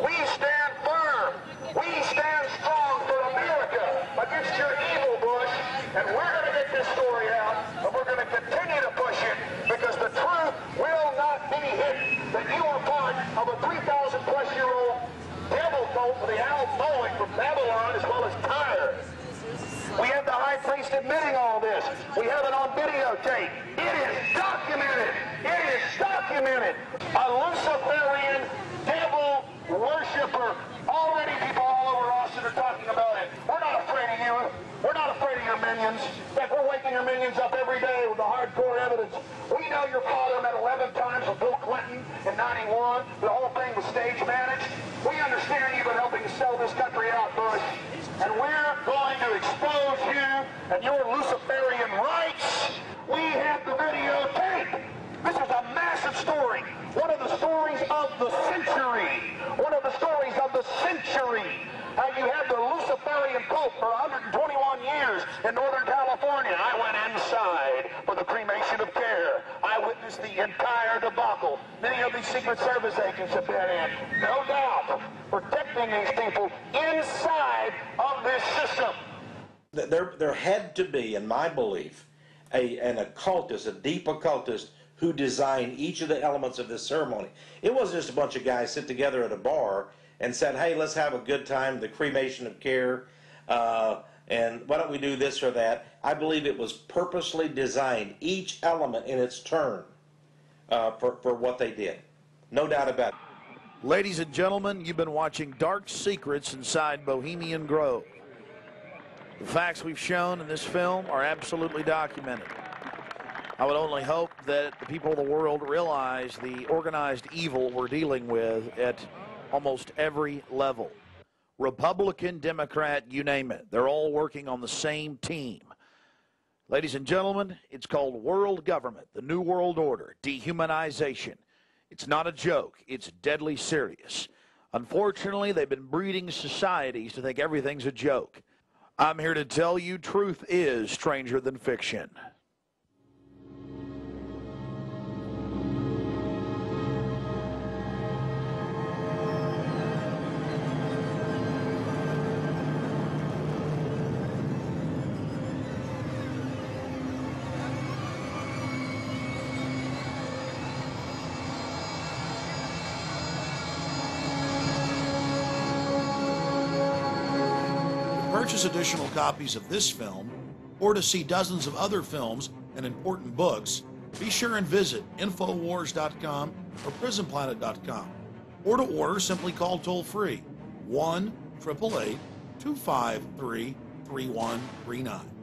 S20: We stand firm. We stand strong for America against your evil, Bush. And we're going to get this story out, and we're going to continue to for the owl bowling from Babylon as well as Tyre. We have the high priest admitting all this. We have it on videotape. It is documented. It is documented. A Luciferian devil worshiper. Already people all over Austin are talking about it. We're not afraid of you. We're not afraid of your minions. In fact, we're waking your minions up every day with the hardcore evidence. We know your father met 11 times with Bill Clinton in 91. The whole thing was stage managed. We understand you've been helping to sell this country out, Bush. And we're going to expose you and your Luciferian rights. We have the videotape. This is a massive story. One of the stories of the century. One of the stories of the century. How you had the Luciferian cult for 121 years in Northern California. I went inside for the cremation of care. I witnessed the entire debacle. Many of these Secret Service agents have been in, no doubt, protecting these people inside of this system.
S2: There had to be, in my belief, an occultist, a deep occultist, who designed each of the elements of this ceremony. It wasn't just a bunch of guys sit together at a bar and said, hey, let's have a good time, the cremation of care, and why don't we do this or that. I believe it was purposely designed, each element in its turn, for what they did. No doubt about it.
S1: Ladies and gentlemen, you've been watching Dark Secrets inside Bohemian Grove. The facts we've shown in this film are absolutely documented. I would only hope that the people of the world realize the organized evil we're dealing with at almost every level. Republican, Democrat, you name it. They're all working on the same team. Ladies and gentlemen, it's called world government, the New World Order, dehumanization. It's not a joke. It's deadly serious. Unfortunately, they've been breeding societies to think everything's a joke. I'm here to tell you truth is stranger than fiction. To purchase additional copies of this film, or to see dozens of other films and important books, be sure and visit Infowars.com or PrisonPlanet.com. Or to order, simply call toll-free 1-888-253-3139.